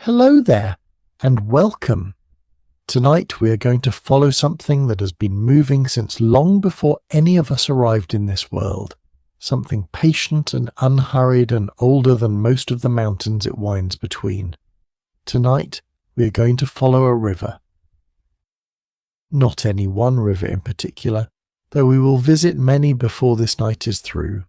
Hello there, and welcome. Tonight we are going to follow something that has been moving since long before any of us arrived in this world. Something patient and unhurried and older than most of the mountains it winds between. Tonight we are going to follow a river. Not any one river in particular, though we will visit many before this night is through.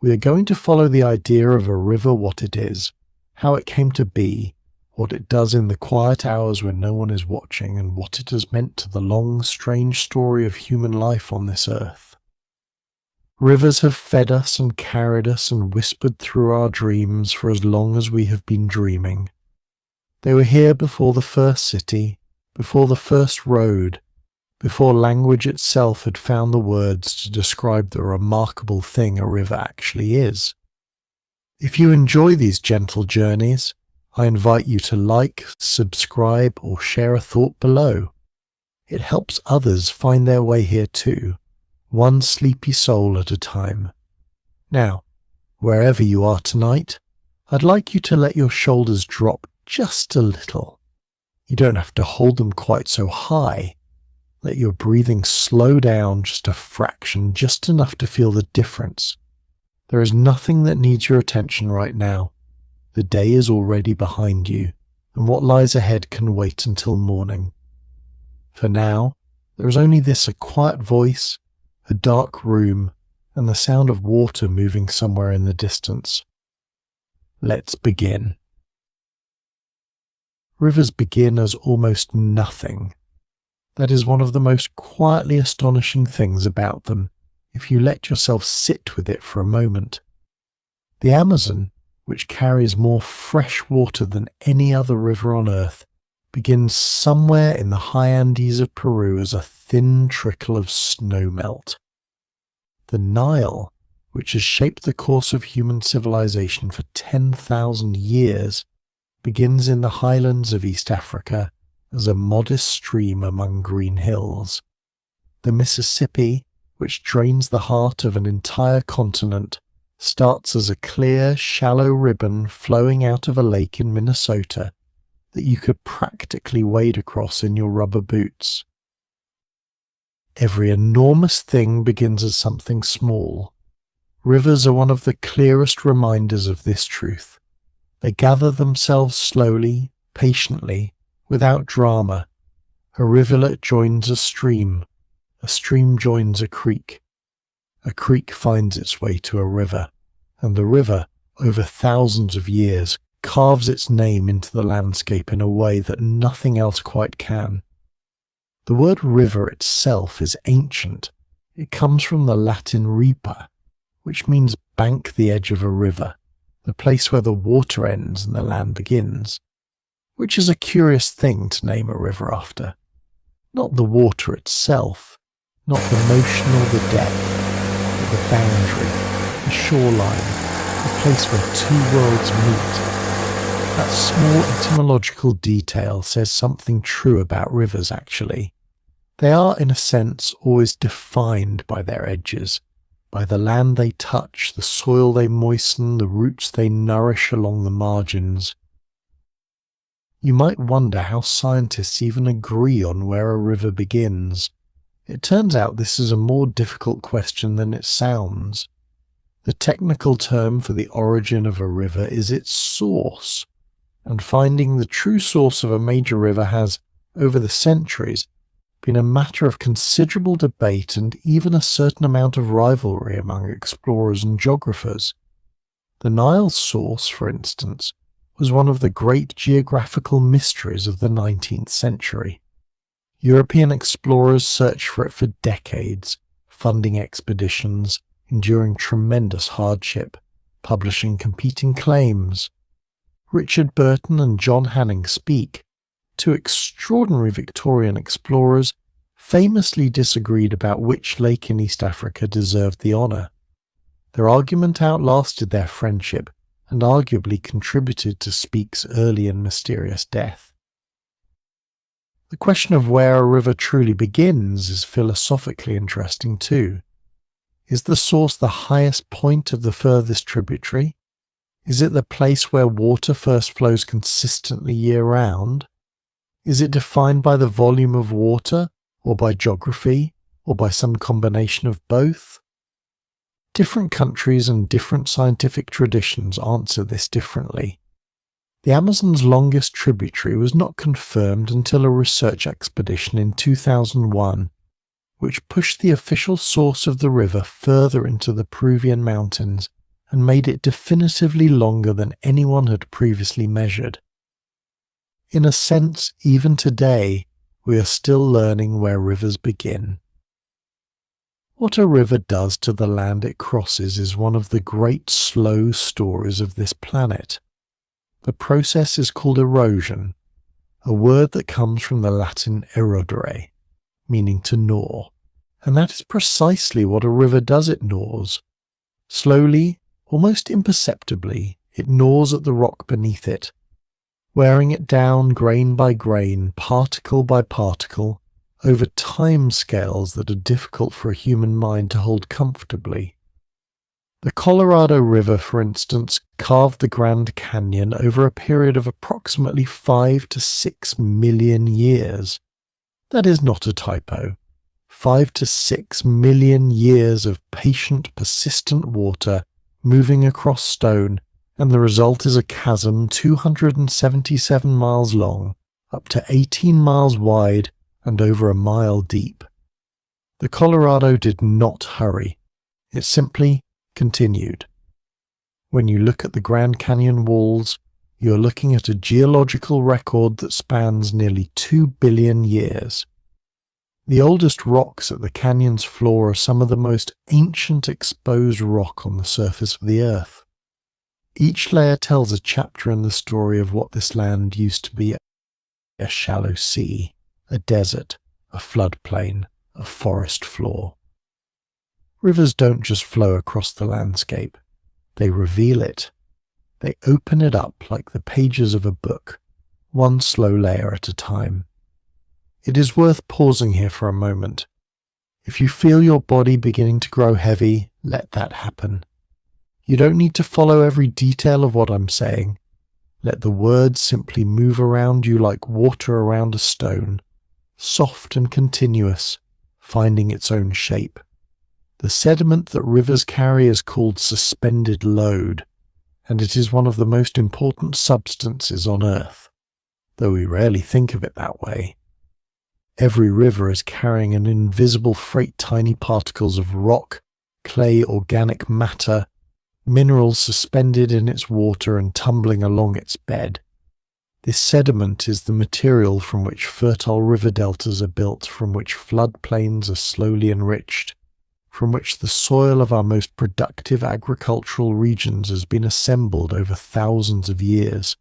We are going to follow the idea of a river, what it is, how it came to be, what it does in the quiet hours when no one is watching, and what it has meant to the long, strange story of human life on this earth. Rivers have fed us and carried us and whispered through our dreams for as long as we have been dreaming. They were here before the first city, before the first road, before language itself had found the words to describe the remarkable thing a river actually is. If you enjoy these gentle journeys, I invite you to like, subscribe, or share a thought below. It helps others find their way here too, one sleepy soul at a time. Now, wherever you are tonight, I'd like you to let your shoulders drop just a little. You don't have to hold them quite so high. Let your breathing slow down just a fraction, just enough to feel the difference. There is nothing that needs your attention right now. The day is already behind you, and what lies ahead can wait until morning. For now, there is only this: a quiet voice, a dark room, and the sound of water moving somewhere in the distance. Let's begin. Rivers begin as almost nothing. That is one of the most quietly astonishing things about them, if you let yourself sit with it for a moment. The Amazon, which carries more fresh water than any other river on earth, begins somewhere in the high Andes of Peru as a thin trickle of snowmelt. The Nile, which has shaped the course of human civilization for 10,000 years, begins in the highlands of East Africa as a modest stream among green hills. The Mississippi, which drains the heart of an entire continent, starts as a clear, shallow ribbon flowing out of a lake in Minnesota that you could practically wade across in your rubber boots. Every enormous thing begins as something small. Rivers are one of the clearest reminders of this truth. They gather themselves slowly, patiently, without drama. A rivulet joins a stream joins a creek finds its way to a river, and the river, over thousands of years, carves its name into the landscape in a way that nothing else quite can. The word river itself is ancient. It comes from the Latin ripa, which means bank the edge of a river, the place where the water ends and the land begins, which is a curious thing to name a river after. Not the water itself, not the motion or the depth, but the boundary, the shoreline, the place where two worlds meet. That small etymological detail says something true about rivers, actually. They are, in a sense, always defined by their edges, by the land they touch, the soil they moisten, the roots they nourish along the margins. You might wonder how scientists even agree on where a river begins. It turns out this is a more difficult question than it sounds. The technical term for the origin of a river is its source, and finding the true source of a major river has, over the centuries, been a matter of considerable debate and even a certain amount of rivalry among explorers and geographers. The Nile's source, for instance, was one of the great geographical mysteries of the 19th century. European explorers searched for it for decades, funding expeditions, enduring tremendous hardship, publishing competing claims. Richard Burton and John Hanning Speke, two extraordinary Victorian explorers, famously disagreed about which lake in East Africa deserved the honour. Their argument outlasted their friendship and arguably contributed to Speke's early and mysterious death. The question of where a river truly begins is philosophically interesting too. Is the source the highest point of the furthest tributary? Is it the place where water first flows consistently year-round? Is it defined by the volume of water, or by geography, or by some combination of both? Different countries and different scientific traditions answer this differently. The Amazon's longest tributary was not confirmed until a research expedition in 2001, which pushed the official source of the river further into the Peruvian mountains and made it definitively longer than anyone had previously measured. In a sense, even today, we are still learning where rivers begin. What a river does to the land it crosses is one of the great slow stories of this planet. The process is called erosion, a word that comes from the Latin erodere, meaning to gnaw, and that is precisely what a river does. It gnaws. Slowly, almost imperceptibly, it gnaws at the rock beneath it, wearing it down grain by grain, particle by particle, over time scales that are difficult for a human mind to hold comfortably. The Colorado River, for instance, carved the Grand Canyon over a period of approximately 5 to 6 million years. That is not a typo. 5 to 6 million years of patient, persistent water moving across stone, and the result is a chasm 277 miles long, up to 18 miles wide, and over a mile deep. The Colorado did not hurry. It simply continued. When you look at the Grand Canyon walls, you are looking at a geological record that spans nearly 2 billion years. The oldest rocks at the canyon's floor are some of the most ancient exposed rock on the surface of the earth. Each layer tells a chapter in the story of what this land used to be: a shallow sea, a desert, a floodplain, a forest floor. Rivers don't just flow across the landscape. They reveal it. They open it up like the pages of a book, one slow layer at a time. It is worth pausing here for a moment. If you feel your body beginning to grow heavy, let that happen. You don't need to follow every detail of what I'm saying. Let the words simply move around you like water around a stone, soft and continuous, finding its own shape. The sediment that rivers carry is called suspended load, and it is one of the most important substances on Earth, though we rarely think of it that way. Every river is carrying an invisible freight, tiny particles of rock, clay, organic matter, minerals suspended in its water and tumbling along its bed. This sediment is the material from which fertile river deltas are built, from which floodplains are slowly enriched, from which the soil of our most productive agricultural regions has been assembled over thousands of years.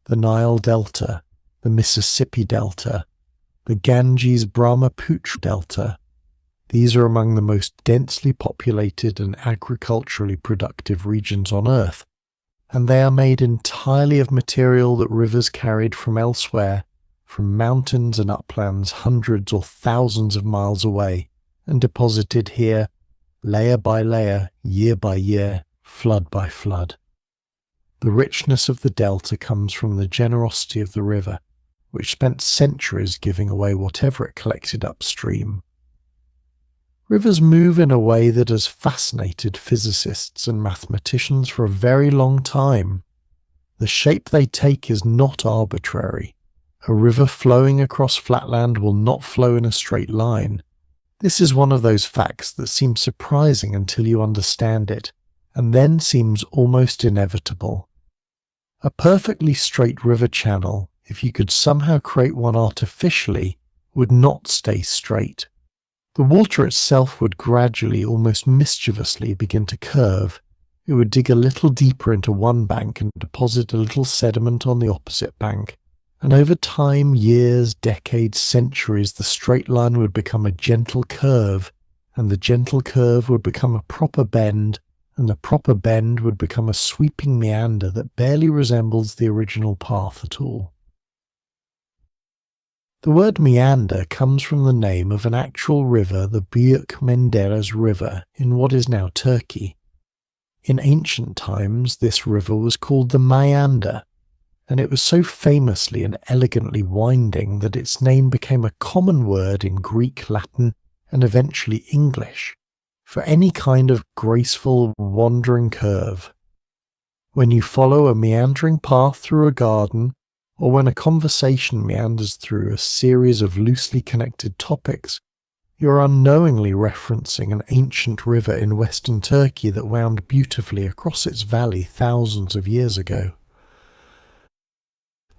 The Nile Delta, the Mississippi Delta, the Ganges-Brahmaputra Delta. These are among the most densely populated and agriculturally productive regions on Earth, and they are made entirely of material that rivers carried from elsewhere, from mountains and uplands hundreds or thousands of miles away, and deposited here, layer by layer, year by year, flood by flood. The richness of the delta comes from the generosity of the river, which spent centuries giving away whatever it collected upstream. Rivers move in a way that has fascinated physicists and mathematicians for a very long time. The shape they take is not arbitrary. A river flowing across flatland will not flow in a straight line. This is one of those facts that seems surprising until you understand it, and then seems almost inevitable. A perfectly straight river channel, if you could somehow create one artificially, would not stay straight. The water itself would gradually, almost mischievously, begin to curve. It would dig a little deeper into one bank and deposit a little sediment on the opposite bank. And over time, years, decades, centuries, the straight line would become a gentle curve, and the gentle curve would become a proper bend, and the proper bend would become a sweeping meander that barely resembles the original path at all. The word meander comes from the name of an actual river, the Büyük Menderes River, in what is now Turkey. In ancient times, this river was called the Maeander, and it was so famously and elegantly winding that its name became a common word in Greek, Latin, and eventually English, for any kind of graceful, wandering curve. When you follow a meandering path through a garden, or when a conversation meanders through a series of loosely connected topics, you're unknowingly referencing an ancient river in western Turkey that wound beautifully across its valley thousands of years ago.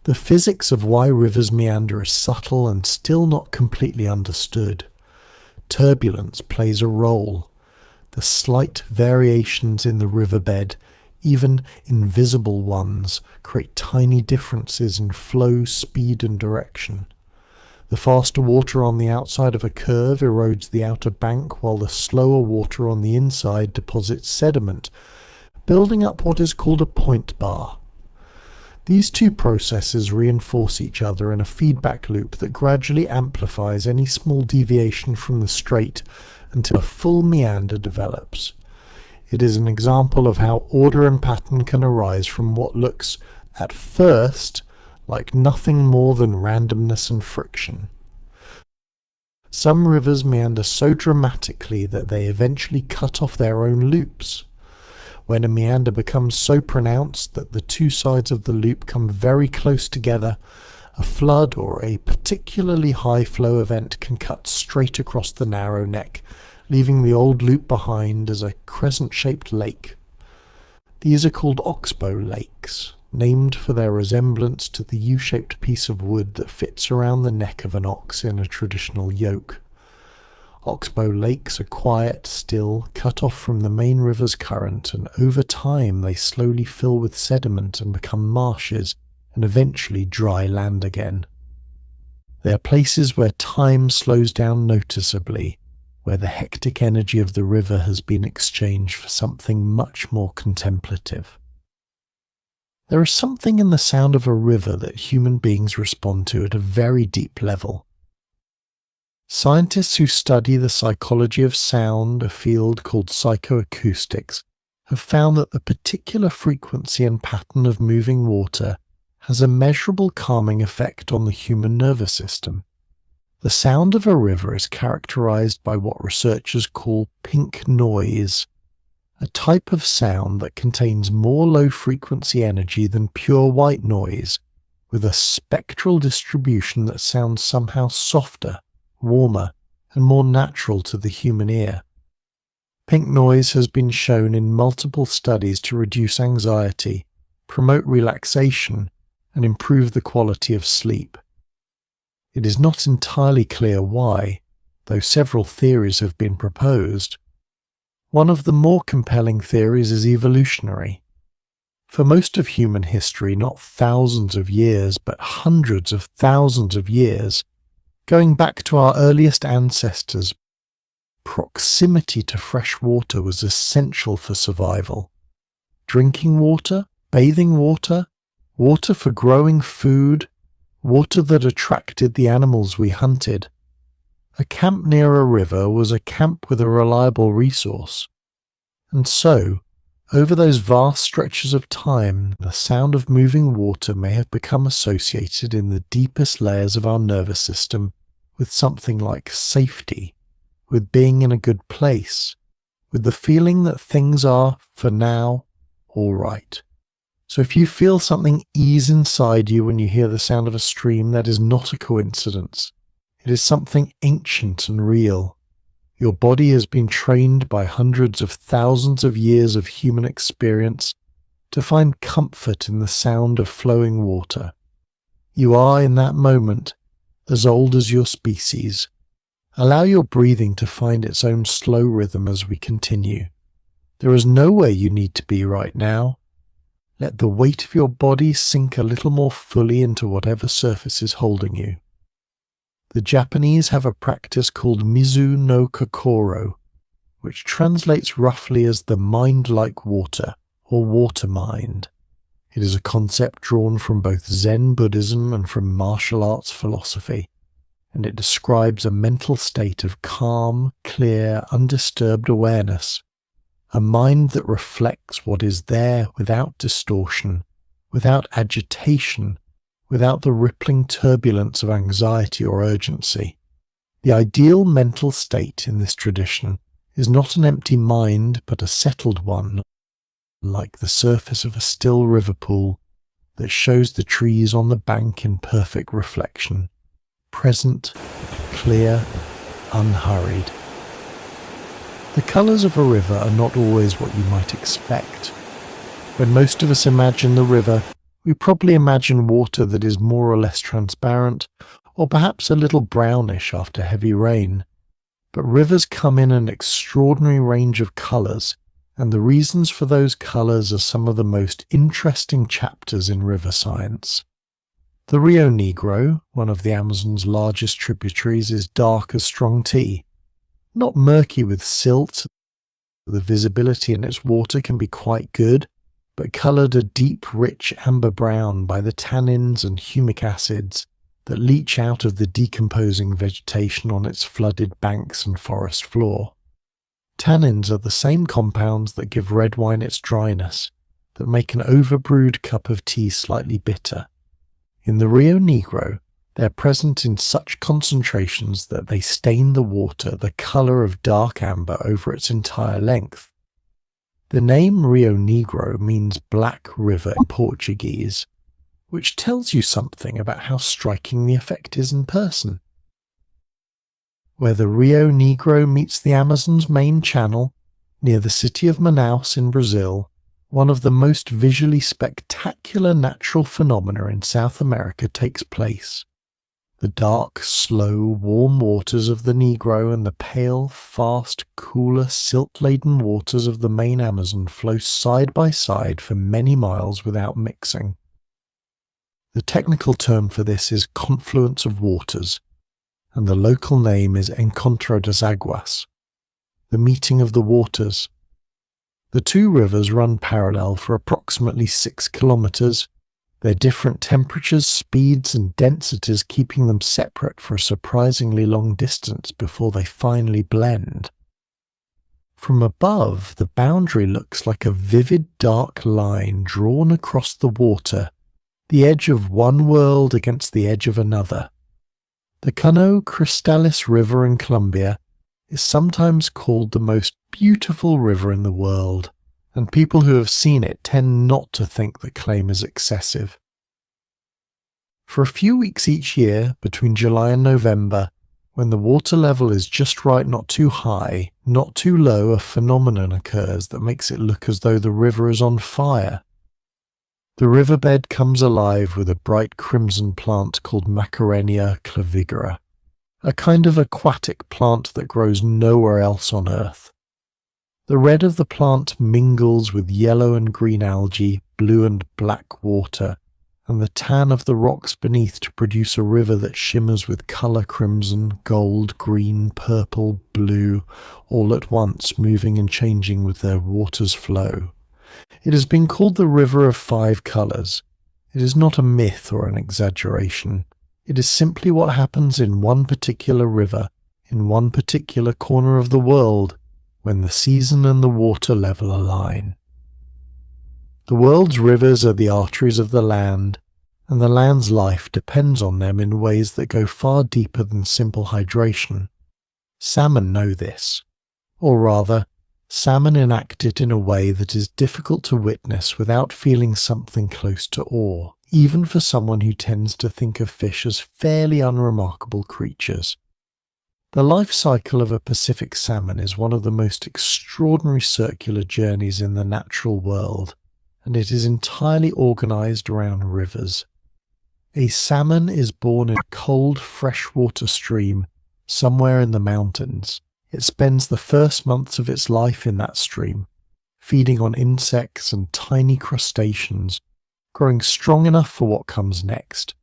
The physics of why rivers meander is subtle and still not completely understood. Turbulence plays a role. The slight variations in the riverbed, even invisible ones, create tiny differences in flow, speed and direction. The faster water on the outside of a curve erodes the outer bank, while the slower water on the inside deposits sediment, building up what is called a point bar. These two processes reinforce each other in a feedback loop that gradually amplifies any small deviation from the straight until a full meander develops. It is an example of how order and pattern can arise from what looks, at first, like nothing more than randomness and friction. Some rivers meander so dramatically that they eventually cut off their own loops. When a meander becomes so pronounced that the two sides of the loop come very close together, a flood or a particularly high flow event can cut straight across the narrow neck, leaving the old loop behind as a crescent-shaped lake. These are called oxbow lakes, named for their resemblance to the U-shaped piece of wood that fits around the neck of an ox in a traditional yoke. Oxbow lakes are quiet, still, cut off from the main river's current, and over time they slowly fill with sediment and become marshes, and eventually dry land again. They are places where time slows down noticeably, where the hectic energy of the river has been exchanged for something much more contemplative. There is something in the sound of a river that human beings respond to at a very deep level. Scientists who study the psychology of sound, a field called psychoacoustics, have found that the particular frequency and pattern of moving water has a measurable calming effect on the human nervous system. The sound of a river is characterized by what researchers call pink noise, a type of sound that contains more low-frequency energy than pure white noise, with a spectral distribution that sounds somehow softer, warmer, and more natural to the human ear. Pink noise has been shown in multiple studies to reduce anxiety, promote relaxation, and improve the quality of sleep. It is not entirely clear why, though several theories have been proposed. One of the more compelling theories is evolutionary. For most of human history, not thousands of years, but hundreds of thousands of years, going back to our earliest ancestors, proximity to fresh water was essential for survival. Drinking water, bathing water, water for growing food, water that attracted the animals we hunted. A camp near a river was a camp with a reliable resource. And so, over those vast stretches of time, the sound of moving water may have become associated in the deepest layers of our nervous system with something like safety, with being in a good place, with the feeling that things are, for now, all right. So if you feel something ease inside you when you hear the sound of a stream, that is not a coincidence. It is something ancient and real. Your body has been trained by hundreds of thousands of years of human experience to find comfort in the sound of flowing water. You are, in that moment, as old as your species. Allow your breathing to find its own slow rhythm as we continue. There is nowhere you need to be right now. Let the weight of your body sink a little more fully into whatever surface is holding you. The Japanese have a practice called Mizu no Kokoro, which translates roughly as the mind-like water, or water mind. It is a concept drawn from both Zen Buddhism and from martial arts philosophy, and it describes a mental state of calm, clear, undisturbed awareness, a mind that reflects what is there without distortion, without agitation, without the rippling turbulence of anxiety or urgency. The ideal mental state in this tradition is not an empty mind, but a settled one, like the surface of a still river pool that shows the trees on the bank in perfect reflection, present, clear, unhurried. The colours of a river are not always what you might expect. When most of us imagine the river, we probably imagine water that is more or less transparent, or perhaps a little brownish after heavy rain. But rivers come in an extraordinary range of colours, and the reasons for those colours are some of the most interesting chapters in river science. The Rio Negro, one of the Amazon's largest tributaries, is dark as strong tea. Not murky with silt, the visibility in its water can be quite good, but coloured a deep, rich amber brown by the tannins and humic acids that leach out of the decomposing vegetation on its flooded banks and forest floor. Tannins are the same compounds that give red wine its dryness, that make an overbrewed cup of tea slightly bitter. In the Rio Negro, they are present in such concentrations that they stain the water the colour of dark amber over its entire length. The name Rio Negro means Black River in Portuguese, which tells you something about how striking the effect is in person. Where the Rio Negro meets the Amazon's main channel, near the city of Manaus in Brazil, one of the most visually spectacular natural phenomena in South America takes place. The dark, slow, warm waters of the Negro and the pale, fast, cooler, silt-laden waters of the main Amazon flow side by side for many miles without mixing. The technical term for this is confluence of waters, and the local name is Encontro das Aguas, the meeting of the waters. The two rivers run parallel for approximately 6 kilometers, their different temperatures, speeds and densities keeping them separate for a surprisingly long distance before they finally blend. From above, the boundary looks like a vivid dark line drawn across the water, the edge of one world against the edge of another. The Cano Cristalis River in Colombia is sometimes called the most beautiful river in the world, and people who have seen it tend not to think the claim is excessive. For a few weeks each year, between July and November, when the water level is just right, not too high, not too low, a phenomenon occurs that makes it look as though the river is on fire. The riverbed comes alive with a bright crimson plant called Macarenia clavigera, a kind of aquatic plant that grows nowhere else on Earth. The red of the plant mingles with yellow and green algae, blue and black water, and the tan of the rocks beneath to produce a river that shimmers with colour crimson, gold, green, purple, blue, all at once moving and changing with their water's flow. It has been called the River of 5 Colours. It is not a myth or an exaggeration. It is simply what happens in one particular river, in one particular corner of the world, when the season and the water level align. The world's rivers are the arteries of the land, and the land's life depends on them in ways that go far deeper than simple hydration. Salmon know this, or rather, salmon enact it in a way that is difficult to witness without feeling something close to awe, even for someone who tends to think of fish as fairly unremarkable creatures. The life cycle of a Pacific salmon is one of the most extraordinary circular journeys in the natural world, and it is entirely organized around rivers. A salmon is born in a cold freshwater stream somewhere in the mountains. It spends the first months of its life in that stream, feeding on insects and tiny crustaceans, growing strong enough for what comes next.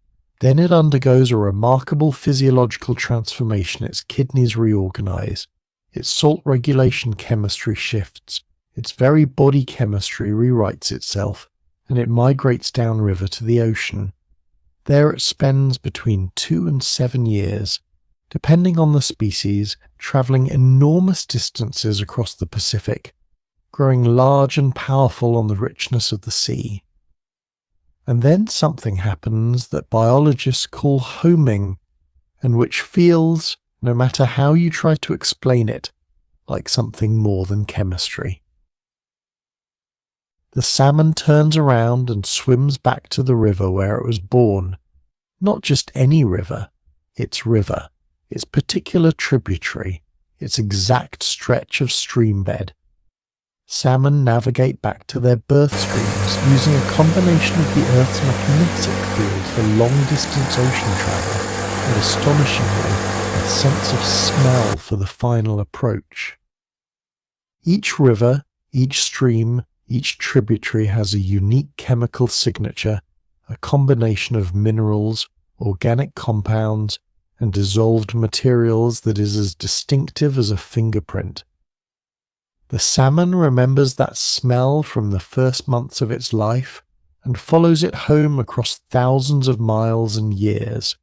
Then it undergoes a remarkable physiological transformation. Its kidneys reorganize, its salt regulation chemistry shifts, its very body chemistry rewrites itself, and it migrates downriver to the ocean. There it spends between 2 and 7 years, depending on the species, travelling enormous distances across the Pacific, growing large and powerful on the richness of the sea. And then something happens that biologists call homing, and which feels, no matter how you try to explain it, like something more than chemistry. The salmon turns around and swims back to the river where it was born. Not just any river, its particular tributary, its exact stretch of stream bed. Salmon navigate back to their birth streams using a combination of the Earth's magnetic field for long-distance ocean travel and, astonishingly, a sense of smell for the final approach. Each river, each stream, each tributary has a unique chemical signature, a combination of minerals, organic compounds, and dissolved materials that is as distinctive as a fingerprint. The salmon remembers that smell from the first months of its life and follows it home across thousands of miles and years.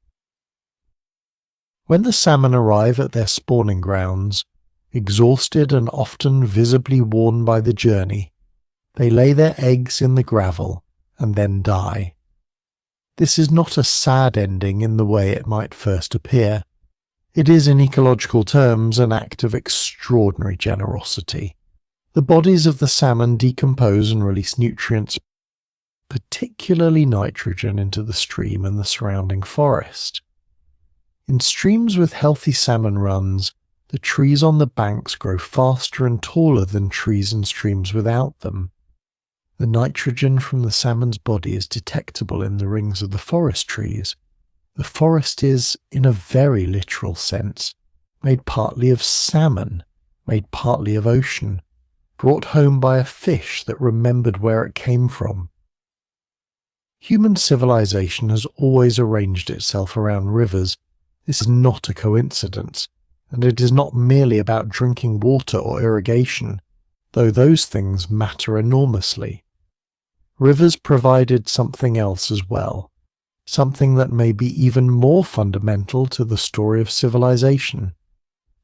When the salmon arrive at their spawning grounds, exhausted and often visibly worn by the journey, they lay their eggs in the gravel and then die. This is not a sad ending in the way it might first appear. It is, in ecological terms, an act of extraordinary generosity. The bodies of the salmon decompose and release nutrients, particularly nitrogen, into the stream and the surrounding forest. In streams with healthy salmon runs, the trees on the banks grow faster and taller than trees in streams without them. The nitrogen from the salmon's body is detectable in the rings of the forest trees. The forest is, in a very literal sense, made partly of salmon, made partly of ocean, brought home by a fish that remembered where it came from. Human civilization has always arranged itself around rivers. This is not a coincidence, and it is not merely about drinking water or irrigation, though those things matter enormously. Rivers provided something else as well, something that may be even more fundamental to the story of civilization.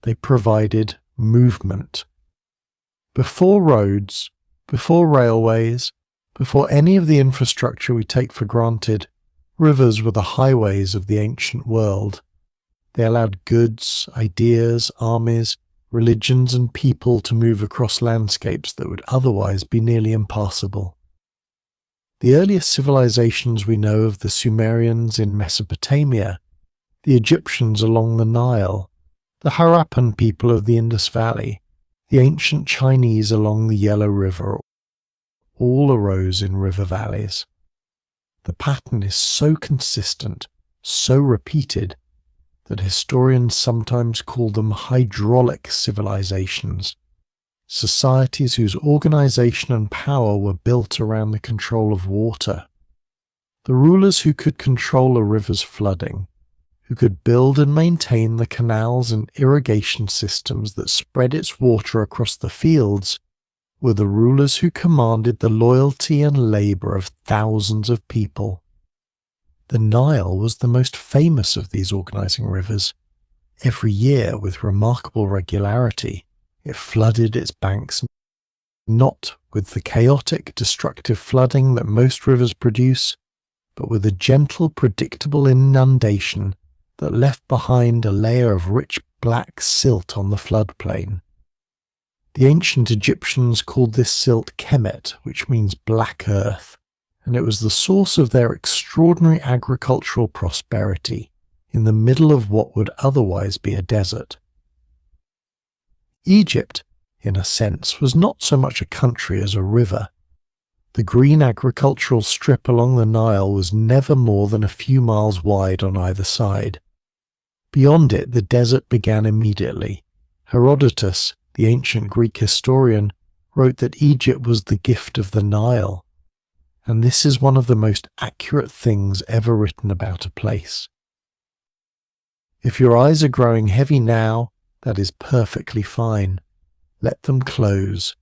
They provided movement. Before roads, before railways, before any of the infrastructure we take for granted, rivers were the highways of the ancient world. They allowed goods, ideas, armies, religions, and people to move across landscapes that would otherwise be nearly impassable. The earliest civilizations we know of, the Sumerians in Mesopotamia, the Egyptians along the Nile, the Harappan people of the Indus Valley, the ancient Chinese along the Yellow River, all arose in river valleys. The pattern is so consistent, so repeated, that historians sometimes call them hydraulic civilizations, societies whose organization and power were built around the control of water. The rulers who could control a river's flooding, who could build and maintain the canals and irrigation systems that spread its water across the fields, were the rulers who commanded the loyalty and labor of thousands of people. The Nile was the most famous of these organizing rivers. Every year, with remarkable regularity, it flooded its banks, not with the chaotic, destructive flooding that most rivers produce, but with a gentle, predictable inundation that left behind a layer of rich black silt on the floodplain. The ancient Egyptians called this silt Kemet, which means black earth, and it was the source of their extraordinary agricultural prosperity in the middle of what would otherwise be a desert. Egypt, in a sense, was not so much a country as a river. The green agricultural strip along the Nile was never more than a few miles wide on either side. Beyond it, the desert began immediately. Herodotus, the ancient Greek historian, wrote that Egypt was the gift of the Nile, and this is one of the most accurate things ever written about a place. If your eyes are growing heavy now, that is perfectly fine. Let them close.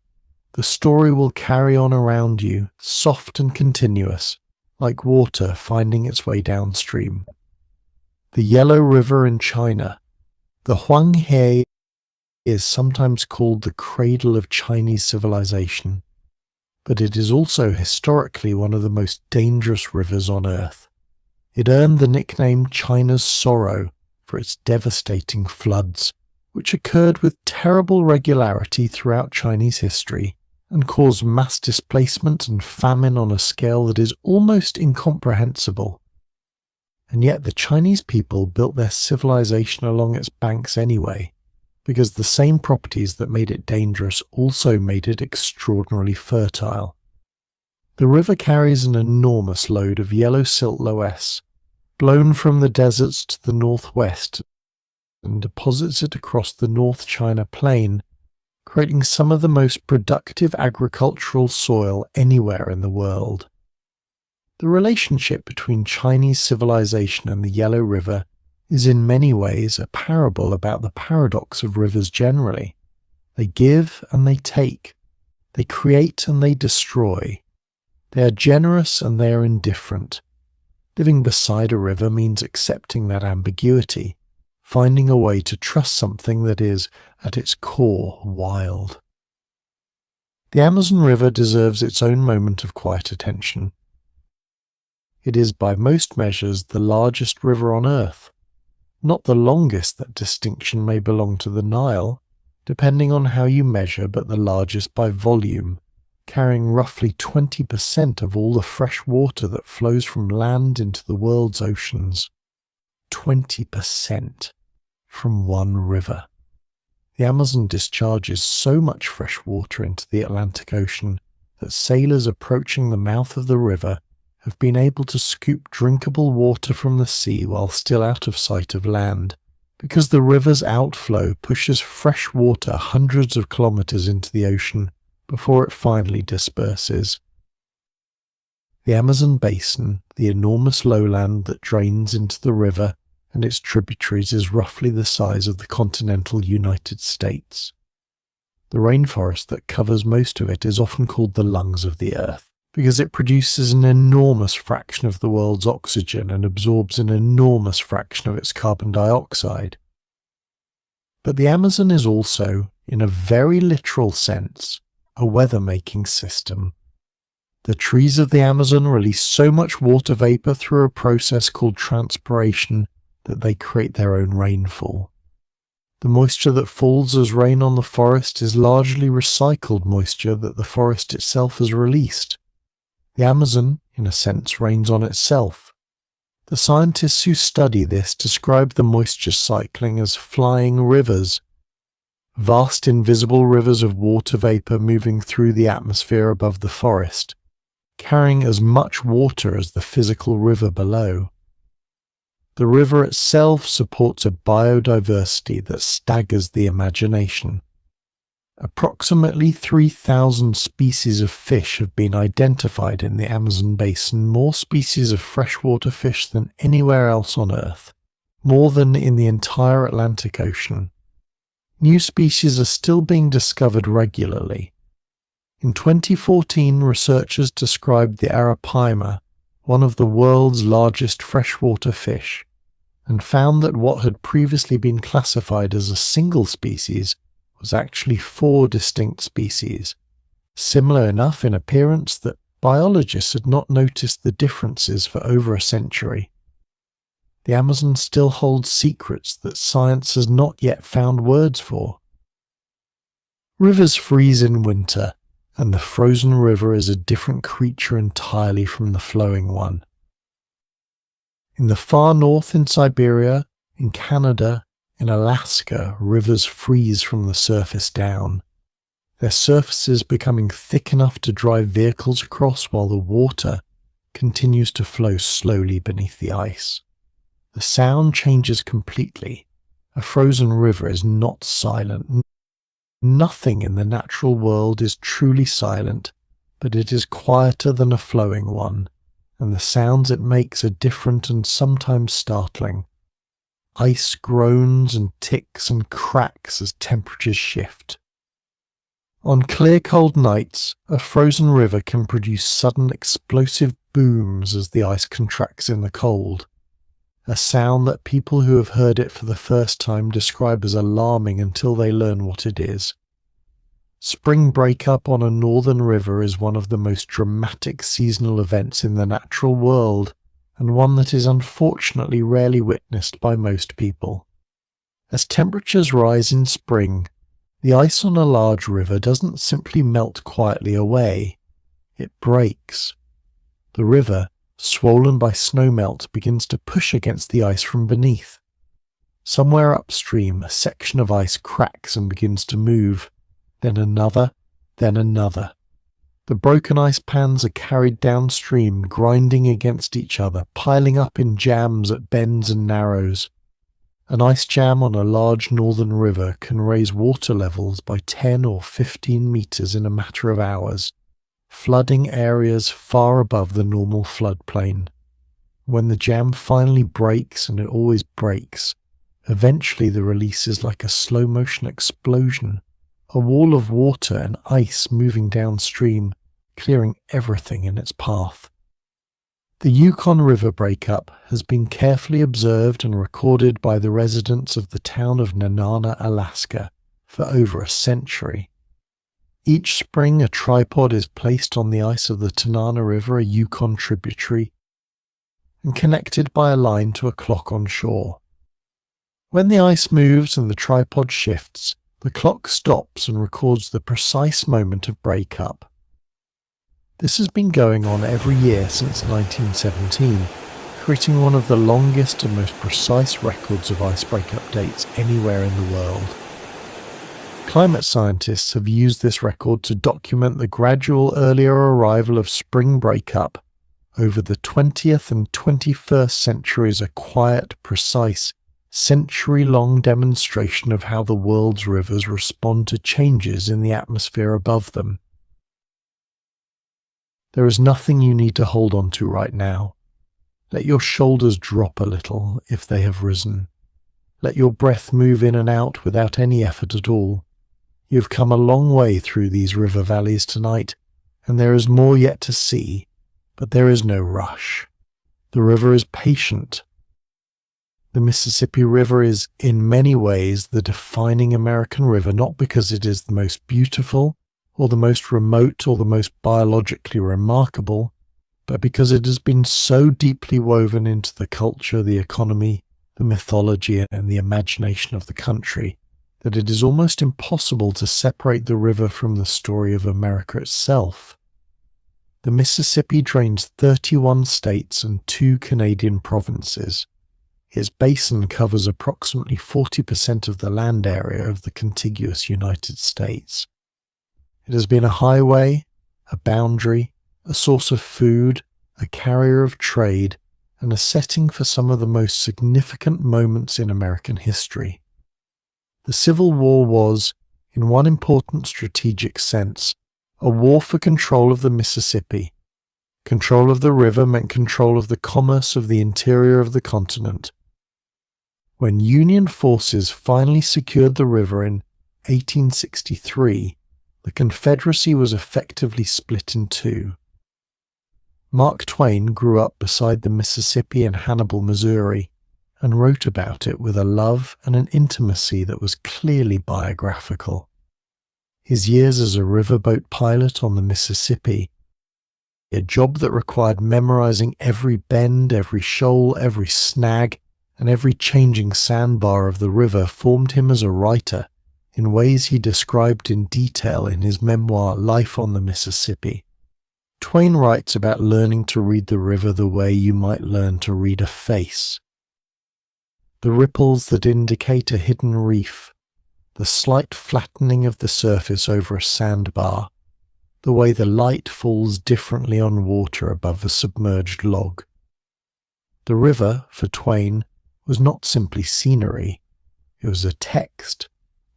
The story will carry on around you, soft and continuous, like water finding its way downstream. The Yellow River in China, the Huanghe is sometimes called the cradle of Chinese civilization, but it is also historically one of the most dangerous rivers on Earth. It earned the nickname China's Sorrow for its devastating floods, which occurred with terrible regularity throughout Chinese history and caused mass displacement and famine on a scale that is almost incomprehensible. And yet the Chinese people built their civilization along its banks anyway, because the same properties that made it dangerous also made it extraordinarily fertile. The river carries an enormous load of yellow silt loess, blown from the deserts to the northwest, and deposits it across the North China Plain, creating some of the most productive agricultural soil anywhere in the world. The relationship between Chinese civilization and the Yellow River is in many ways a parable about the paradox of rivers generally. They give and they take. They create and they destroy. They are generous and they are indifferent. Living beside a river means accepting that ambiguity, finding a way to trust something that is, at its core, wild. The Amazon River deserves its own moment of quiet attention. It is by most measures the largest river on Earth. Not the longest, that distinction may belong to the Nile, depending on how you measure, but the largest by volume, carrying roughly 20% of all the fresh water that flows from land into the world's oceans. 20% from one river. The Amazon discharges so much fresh water into the Atlantic Ocean that sailors approaching the mouth of the river have been able to scoop drinkable water from the sea while still out of sight of land, because the river's outflow pushes fresh water hundreds of kilometers into the ocean before it finally disperses. The Amazon basin, the enormous lowland that drains into the river and its tributaries, is roughly the size of the continental United States. The rainforest that covers most of it is often called the lungs of the earth, because it produces an enormous fraction of the world's oxygen and absorbs an enormous fraction of its carbon dioxide. But the Amazon is also, in a very literal sense, a weather-making system. The trees of the Amazon release so much water vapor through a process called transpiration that they create their own rainfall. The moisture that falls as rain on the forest is largely recycled moisture that the forest itself has released. The Amazon, in a sense, rains on itself. The scientists who study this describe the moisture cycling as flying rivers, vast invisible rivers of water vapor moving through the atmosphere above the forest, carrying as much water as the physical river below. The river itself supports a biodiversity that staggers the imagination. Approximately 3,000 species of fish have been identified in the Amazon basin, more species of freshwater fish than anywhere else on Earth, more than in the entire Atlantic Ocean. New species are still being discovered regularly. In 2014, researchers described the arapaima, one of the world's largest freshwater fish, and found that what had previously been classified as a single species was actually 4 distinct species, similar enough in appearance that biologists had not noticed the differences for over a century. The Amazon still holds secrets that science has not yet found words for. Rivers freeze in winter, and the frozen river is a different creature entirely from the flowing one. In the far north, in Siberia, in Canada, in Alaska, rivers freeze from the surface down, their surfaces becoming thick enough to drive vehicles across while the water continues to flow slowly beneath the ice. The sound changes completely. A frozen river is not silent. Nothing in the natural world is truly silent, but it is quieter than a flowing one, and the sounds it makes are different and sometimes startling. Ice groans and ticks and cracks as temperatures shift. On clear cold nights, a frozen river can produce sudden explosive booms as the ice contracts in the cold, a sound that people who have heard it for the first time describe as alarming until they learn what it is. Spring breakup on a northern river is one of the most dramatic seasonal events in the natural world, and one that is unfortunately rarely witnessed by most people. As temperatures rise in spring, the ice on a large river doesn't simply melt quietly away, it breaks. The river, swollen by snowmelt, begins to push against the ice from beneath. Somewhere upstream, a section of ice cracks and begins to move, then another, then another. The broken ice pans are carried downstream, grinding against each other, piling up in jams at bends and narrows. An ice jam on a large northern river can raise water levels by 10 or 15 meters in a matter of hours, flooding areas far above the normal floodplain. When the jam finally breaks, and it always breaks, eventually the release is like a slow-motion explosion, a wall of water and ice moving downstream, clearing everything in its path. The Yukon River breakup has been carefully observed and recorded by the residents of the town of Nenana, Alaska, for over a century. Each spring a tripod is placed on the ice of the Tanana River, a Yukon tributary, and connected by a line to a clock on shore. When the ice moves and the tripod shifts, the clock stops and records the precise moment of breakup. This has been going on every year since 1917, creating one of the longest and most precise records of ice breakup dates anywhere in the world. Climate scientists have used this record to document the gradual earlier arrival of spring breakup over the 20th and 21st centuries, a quiet, precise, century-long demonstration of how the world's rivers respond to changes in the atmosphere above them. There is nothing you need to hold on to right now. Let your shoulders drop a little if they have risen. Let your breath move in and out without any effort at all. You have come a long way through these river valleys tonight, and there is more yet to see, but there is no rush. The river is patient. The Mississippi River is, in many ways, the defining American river, not because it is the most beautiful, or the most remote, or the most biologically remarkable, but because it has been so deeply woven into the culture, the economy, the mythology, and the imagination of the country, that it is almost impossible to separate the river from the story of America itself. The Mississippi drains 31 states and 2 Canadian provinces. Its basin covers approximately 40% of the land area of the contiguous United States. It has been a highway, a boundary, a source of food, a carrier of trade, and a setting for some of the most significant moments in American history. The Civil War was, in one important strategic sense, a war for control of the Mississippi. Control of the river meant control of the commerce of the interior of the continent. When Union forces finally secured the river in 1863, the Confederacy was effectively split in two. Mark Twain grew up beside the Mississippi in Hannibal, Missouri, and wrote about it with a love and an intimacy that was clearly biographical. His years as a riverboat pilot on the Mississippi, a job that required memorizing every bend, every shoal, every snag, and every changing sandbar of the river, formed him as a writer in ways he described in detail in his memoir Life on the Mississippi. Twain writes about learning to read the river the way you might learn to read a face. The ripples that indicate a hidden reef, the slight flattening of the surface over a sandbar, the way the light falls differently on water above a submerged log. The river, for Twain, was not simply scenery, it was a text,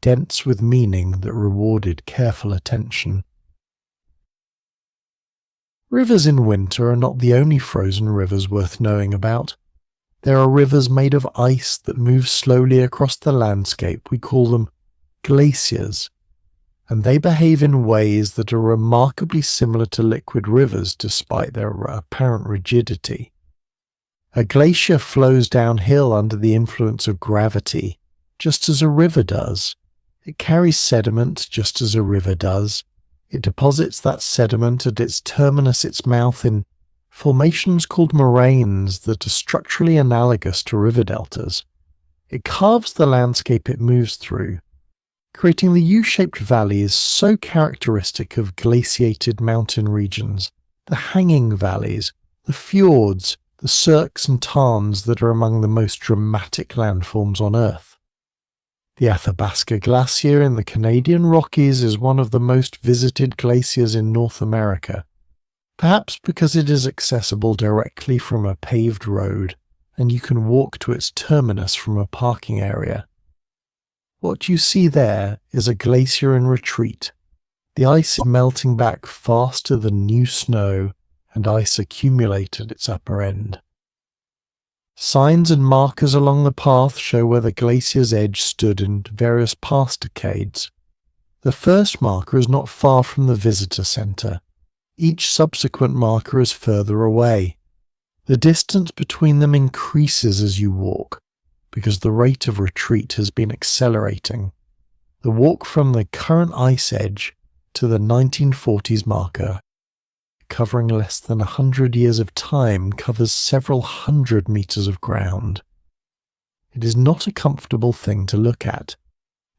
dense with meaning that rewarded careful attention. Rivers in winter are not the only frozen rivers worth knowing about. There are rivers made of ice that move slowly across the landscape. We call them glaciers, and they behave in ways that are remarkably similar to liquid rivers despite their apparent rigidity. A glacier flows downhill under the influence of gravity, just as a river does. It carries sediment just as a river does. It deposits that sediment at its terminus, its mouth, in formations called moraines that are structurally analogous to river deltas. It carves the landscape it moves through, creating the U-shaped valleys so characteristic of glaciated mountain regions, the hanging valleys, the fjords, the cirques and tarns that are among the most dramatic landforms on Earth. The Athabasca Glacier in the Canadian Rockies is one of the most visited glaciers in North America, perhaps because it is accessible directly from a paved road, and you can walk to its terminus from a parking area. What you see there is a glacier in retreat. The ice is melting back faster than new snow, and ice accumulate at its upper end. Signs and markers along the path show where the glacier's edge stood in various past decades. The first marker is not far from the visitor center. Each subsequent marker is further away. The distance between them increases as you walk, because the rate of retreat has been accelerating. The walk from the current ice edge to the 1940s marker, covering less than 100 years of time, covers several hundred meters of ground. It is not a comfortable thing to look at,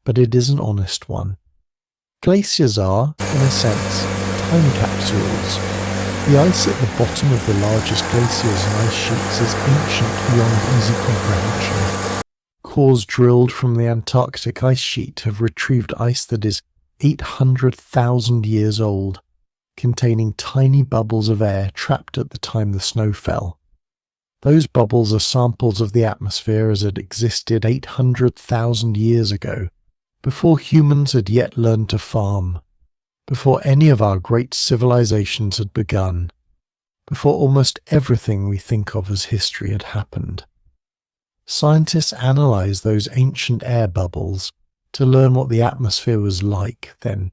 but it is an honest one. Glaciers are, in a sense, time capsules. The ice at the bottom of the largest glaciers and ice sheets is ancient beyond easy comprehension. Cores drilled from the Antarctic ice sheet have retrieved ice that is 800,000 years old, containing tiny bubbles of air trapped at the time the snow fell. Those bubbles are samples of the atmosphere as it existed 800,000 years ago, before humans had yet learned to farm, before any of our great civilizations had begun, before almost everything we think of as history had happened. Scientists analyze those ancient air bubbles to learn what the atmosphere was like then,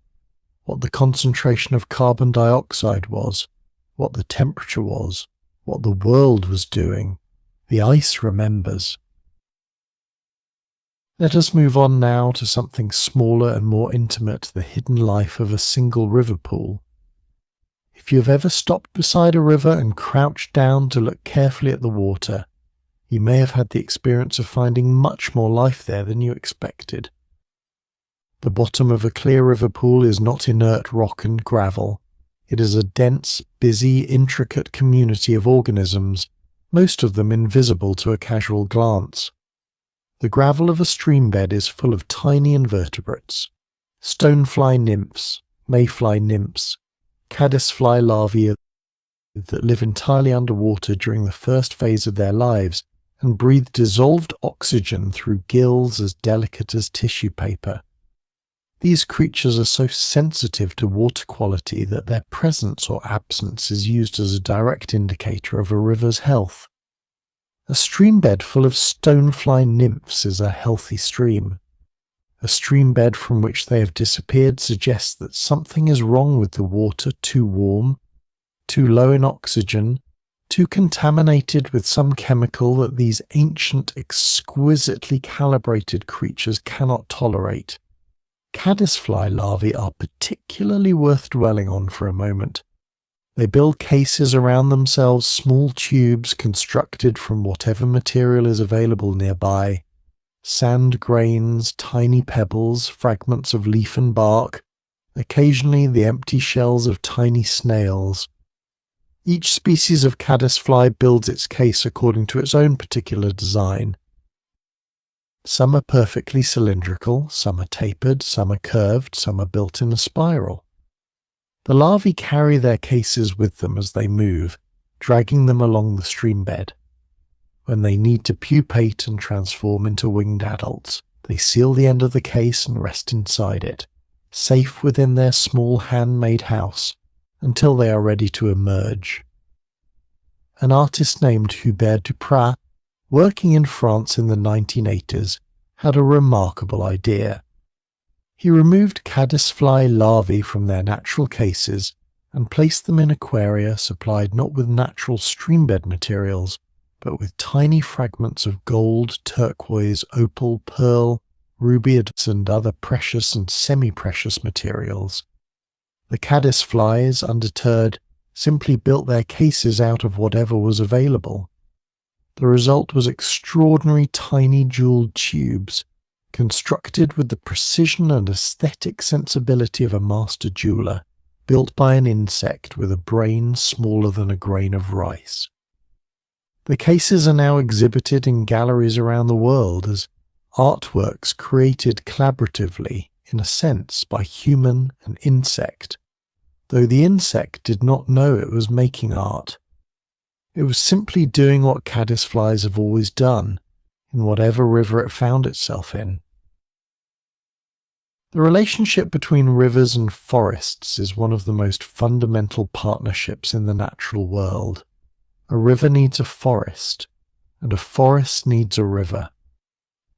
what the concentration of carbon dioxide was, what the temperature was, what the world was doing. The ice remembers. Let us move on now to something smaller and more intimate, the hidden life of a single river pool. If you have ever stopped beside a river and crouched down to look carefully at the water, you may have had the experience of finding much more life there than you expected. The bottom of a clear river pool is not inert rock and gravel. It is a dense, busy, intricate community of organisms, most of them invisible to a casual glance. The gravel of a stream bed is full of tiny invertebrates, stonefly nymphs, mayfly nymphs, caddisfly larvae that live entirely underwater during the first phase of their lives and breathe dissolved oxygen through gills as delicate as tissue paper. These creatures are so sensitive to water quality that their presence or absence is used as a direct indicator of a river's health. A stream bed full of stonefly nymphs is a healthy stream. A stream bed from which they have disappeared suggests that something is wrong with the water, too warm, too low in oxygen, too contaminated with some chemical that these ancient, exquisitely calibrated creatures cannot tolerate. Caddisfly larvae are particularly worth dwelling on for a moment. They build cases around themselves, small tubes constructed from whatever material is available nearby. Sand grains, tiny pebbles, fragments of leaf and bark, occasionally the empty shells of tiny snails. Each species of caddisfly builds its case according to its own particular design. Some are perfectly cylindrical, some are tapered, some are curved, some are built in a spiral. The larvae carry their cases with them as they move, dragging them along the stream bed. When they need to pupate and transform into winged adults, they seal the end of the case and rest inside it, safe within their small handmade house, until they are ready to emerge. An artist named Hubert Duprat, working in France in the 1980s, had a remarkable idea. He removed caddisfly larvae from their natural cases and placed them in aquaria supplied not with natural streambed materials, but with tiny fragments of gold, turquoise, opal, pearl, ruby, and other precious and semi-precious materials. The caddisflies, undeterred, simply built their cases out of whatever was available. The result was extraordinary tiny jeweled tubes, constructed with the precision and aesthetic sensibility of a master jeweler, built by an insect with a brain smaller than a grain of rice. The cases are now exhibited in galleries around the world as artworks created collaboratively, in a sense, by human and insect, though the insect did not know it was making art. It was simply doing what caddisflies have always done, in whatever river it found itself in. The relationship between rivers and forests is one of the most fundamental partnerships in the natural world. A river needs a forest, and a forest needs a river.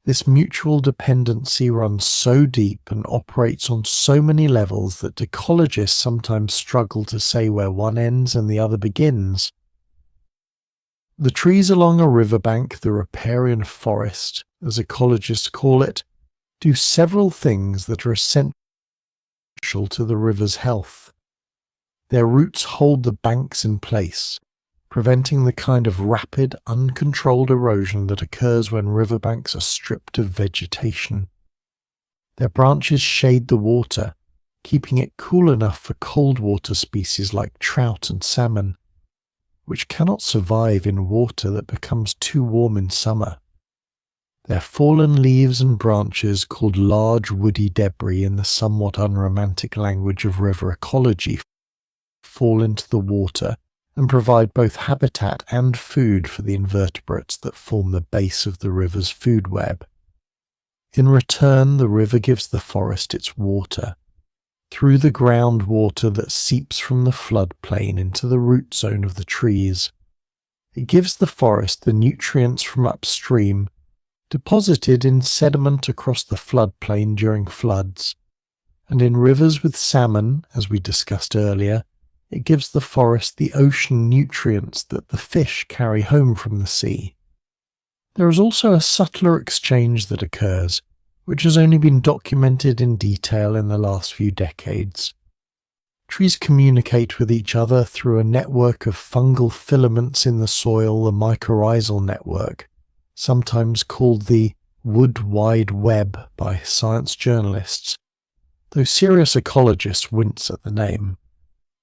This mutual dependency runs so deep and operates on so many levels that ecologists sometimes struggle to say where one ends and the other begins. The trees along a riverbank, the riparian forest, as ecologists call it, do several things that are essential to the river's health. Their roots hold the banks in place, preventing the kind of rapid, uncontrolled erosion that occurs when riverbanks are stripped of vegetation. Their branches shade the water, keeping it cool enough for cold water species like trout and salmon, which cannot survive in water that becomes too warm in summer. Their fallen leaves and branches, called large woody debris in the somewhat unromantic language of river ecology, fall into the water and provide both habitat and food for the invertebrates that form the base of the river's food web. In return, the river gives the forest its water, through the groundwater that seeps from the floodplain into the root zone of the trees. It gives the forest the nutrients from upstream, deposited in sediment across the floodplain during floods, and in rivers with salmon, as we discussed earlier, it gives the forest the ocean nutrients that the fish carry home from the sea. There is also a subtler exchange that occurs, which has only been documented in detail in the last few decades. Trees communicate with each other through a network of fungal filaments in the soil, the mycorrhizal network, sometimes called the Wood Wide Web by science journalists, though serious ecologists wince at the name.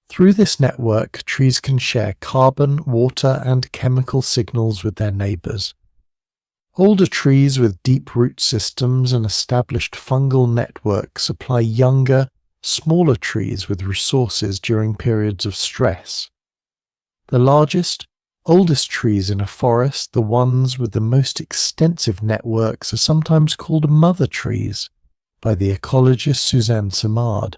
Through this network, trees can share carbon, water, and chemical signals with their neighbours. Older trees with deep root systems and established fungal networks supply younger, smaller trees with resources during periods of stress. The largest, oldest trees in a forest, the ones with the most extensive networks, are sometimes called mother trees by the ecologist Suzanne Simard,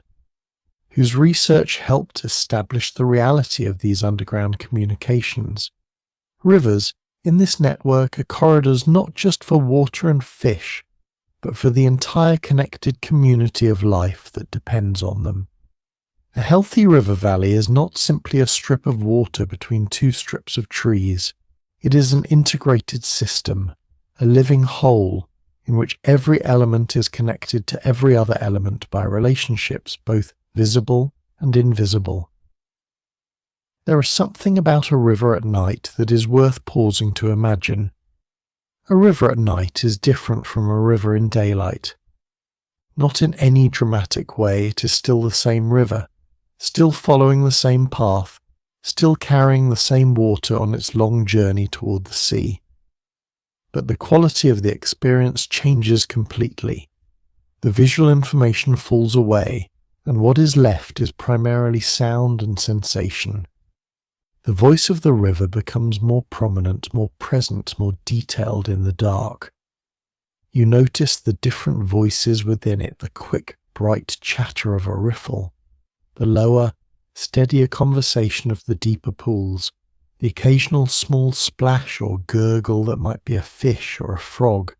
whose research helped establish the reality of these underground communications. Rivers, in this network, are corridors not just for water and fish, but for the entire connected community of life that depends on them. A healthy river valley is not simply a strip of water between two strips of trees. It is an integrated system, a living whole, in which every element is connected to every other element by relationships, both visible and invisible. There is something about a river at night that is worth pausing to imagine. A river at night is different from a river in daylight. Not in any dramatic way, it is still the same river, still following the same path, still carrying the same water on its long journey toward the sea. But the quality of the experience changes completely. The visual information falls away, and what is left is primarily sound and sensation. The voice of the river becomes more prominent, more present, more detailed in the dark. You notice the different voices within it, the quick, bright chatter of a riffle, the lower, steadier conversation of the deeper pools, the occasional small splash or gurgle that might be a fish or a frog,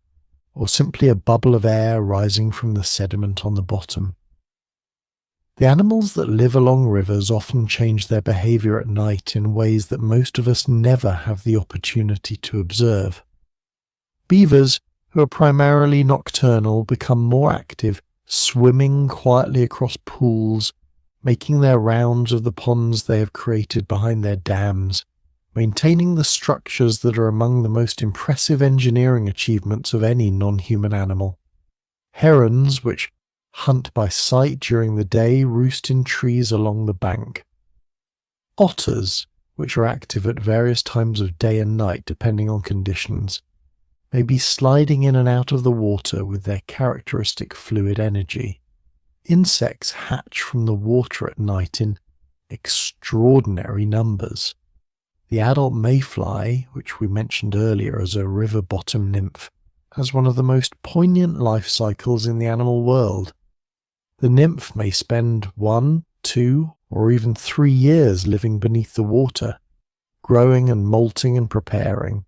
or simply a bubble of air rising from the sediment on the bottom. The animals that live along rivers often change their behavior at night in ways that most of us never have the opportunity to observe. Beavers, who are primarily nocturnal, become more active, swimming quietly across pools, making their rounds of the ponds they have created behind their dams, maintaining the structures that are among the most impressive engineering achievements of any non-human animal. Herons, which hunt by sight during the day, roost in trees along the bank. Otters, which are active at various times of day and night depending on conditions, may be sliding in and out of the water with their characteristic fluid energy. Insects hatch from the water at night in extraordinary numbers. The adult mayfly, which we mentioned earlier as a river bottom nymph, has one of the most poignant life cycles in the animal world. The nymph may spend 1, 2, or even 3 years living beneath the water, growing and molting and preparing.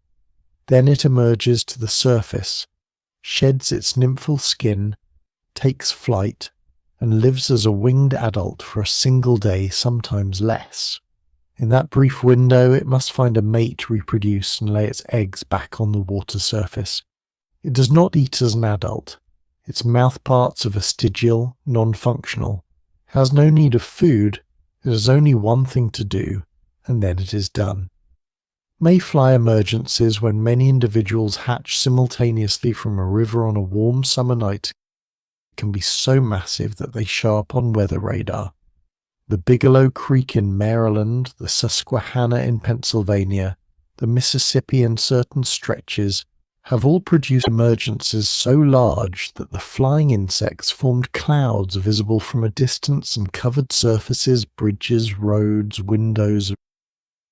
Then it emerges to the surface, sheds its nymphal skin, takes flight, and lives as a winged adult for a single day, sometimes less. In that brief window, it must find a mate, reproduce, and lay its eggs back on the water surface. It does not eat as an adult. Its mouthparts are vestigial, non-functional. It has no need of food. It has only one thing to do, and then it is done. Mayfly emergences when many individuals hatch simultaneously from a river on a warm summer night can be so massive that they show up on weather radar. The Bigelow Creek in Maryland, the Susquehanna in Pennsylvania, the Mississippi in certain stretches have all produced emergences so large that the flying insects formed clouds visible from a distance and covered surfaces, bridges, roads, windows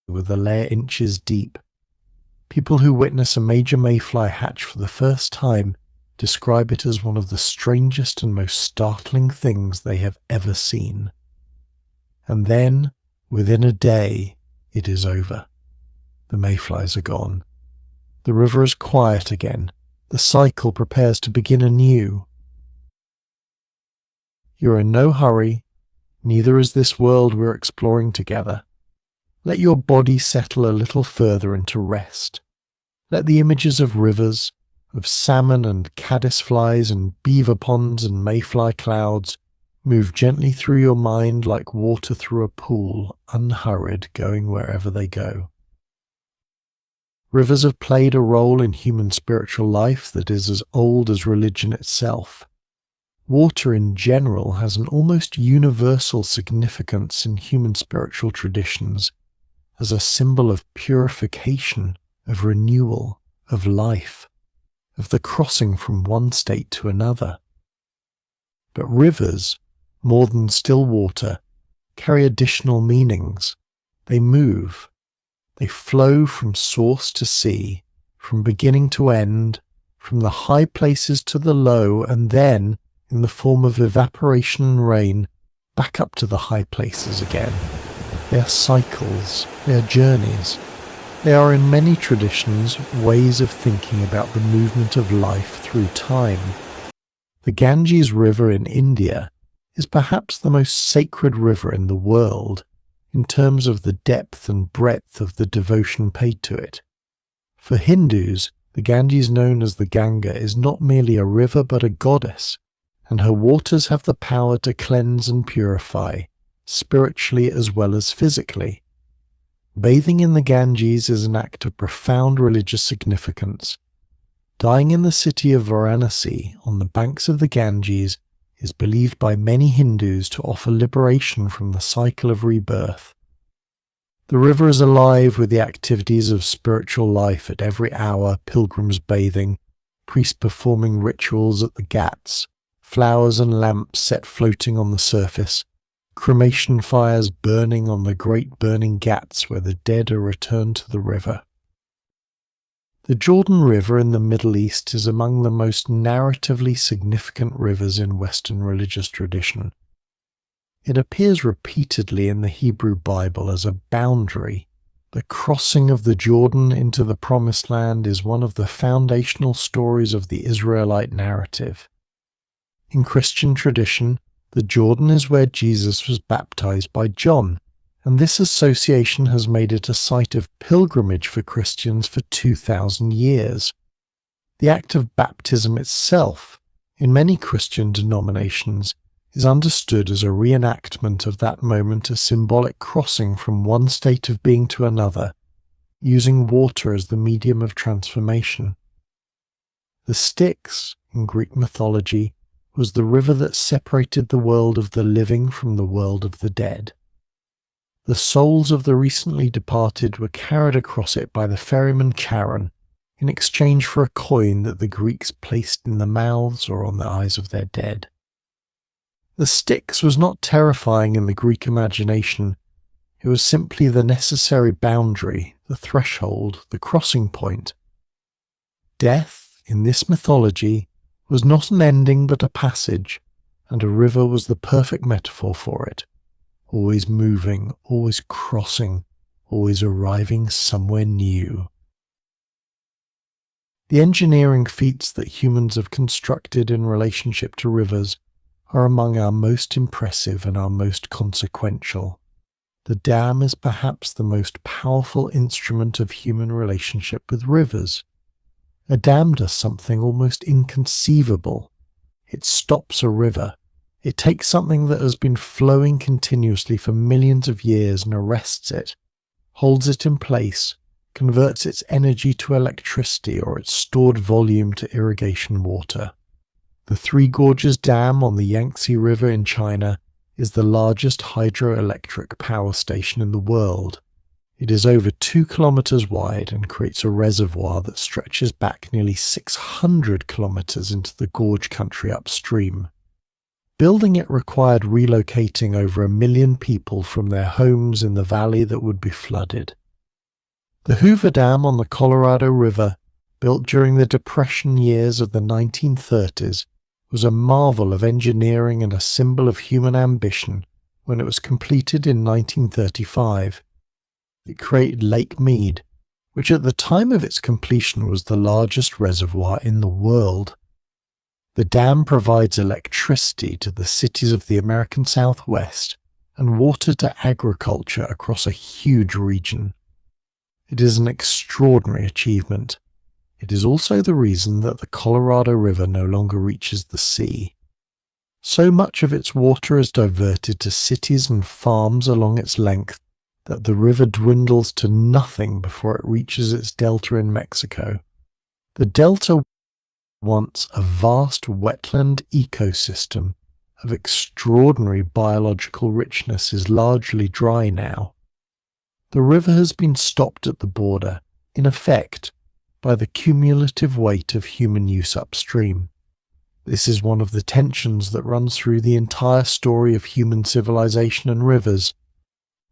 with a layer inches deep. People who witness a major mayfly hatch for the first time describe it as one of the strangest and most startling things they have ever seen. And then, within a day, it is over. The mayflies are gone. The river is quiet again. The cycle prepares to begin anew. You are in no hurry, neither is this world we're exploring together. Let your body settle a little further into rest. Let the images of rivers, of salmon and caddisflies and beaver ponds and mayfly clouds move gently through your mind like water through a pool, unhurried, going wherever they go. Rivers have played a role in human spiritual life that is as old as religion itself. Water in general has an almost universal significance in human spiritual traditions as a symbol of purification, of renewal, of life, of the crossing from one state to another. But rivers, more than still water, carry additional meanings. They move. They flow from source to sea, from beginning to end, from the high places to the low, and then, in the form of evaporation and rain, back up to the high places again. They are cycles, they are journeys. They are in many traditions ways of thinking about the movement of life through time. The Ganges River in India is perhaps the most sacred river in the world in terms of the depth and breadth of the devotion paid to it. For Hindus, the Ganges, known as the Ganga, is not merely a river but a goddess, and her waters have the power to cleanse and purify, spiritually as well as physically. Bathing in the Ganges is an act of profound religious significance. Dying in the city of Varanasi on the banks of the Ganges is believed by many Hindus to offer liberation from the cycle of rebirth. The river is alive with the activities of spiritual life at every hour: pilgrims bathing, priests performing rituals at the ghats, flowers and lamps set floating on the surface, cremation fires burning on the great burning ghats where the dead are returned to the river. The Jordan River in the Middle East is among the most narratively significant rivers in Western religious tradition. It appears repeatedly in the Hebrew Bible as a boundary. The crossing of the Jordan into the Promised Land is one of the foundational stories of the Israelite narrative. In Christian tradition, The Jordan is where Jesus was baptized by John, and this association has made it a site of pilgrimage for Christians for 2,000 years. The act of baptism itself, in many Christian denominations, is understood as a reenactment of that moment, a symbolic crossing from one state of being to another, using water as the medium of transformation. The Styx, in Greek mythology, was the river that separated the world of the living from the world of the dead. The souls of the recently departed were carried across it by the ferryman Charon in exchange for a coin that the Greeks placed in the mouths or on the eyes of their dead. The Styx was not terrifying in the Greek imagination. It was simply the necessary boundary, the threshold, the crossing point. Death, in this mythology, was not an ending but a passage, and a river was the perfect metaphor for it. Always moving, always crossing, always arriving somewhere new. The engineering feats that humans have constructed in relationship to rivers are among our most impressive and our most consequential. The dam is perhaps the most powerful instrument of human relationship with rivers. A dam does something almost inconceivable. It stops a river. It takes something that has been flowing continuously for millions of years and arrests it, holds it in place, converts its energy to electricity or its stored volume to irrigation water. The Three Gorges Dam on the Yangtze River in China is the largest hydroelectric power station in the world. It is over 2 kilometers wide and creates a reservoir that stretches back nearly 600 kilometers into the gorge country upstream. Building it required relocating over 1 million people from their homes in the valley that would be flooded. The Hoover Dam on the Colorado River, built during the Depression years of the 1930s, was a marvel of engineering and a symbol of human ambition when it was completed in 1935. It created Lake Mead, which at the time of its completion was the largest reservoir in the world. The dam provides electricity to the cities of the American Southwest and water to agriculture across a huge region. It is an extraordinary achievement. It is also the reason that the Colorado River no longer reaches the sea. So much of its water is diverted to cities and farms along its length that the river dwindles to nothing before it reaches its delta in Mexico. The delta, once a vast wetland ecosystem of extraordinary biological richness, is largely dry now. The river has been stopped at the border, in effect, by the cumulative weight of human use upstream. This is one of the tensions that runs through the entire story of human civilization and rivers.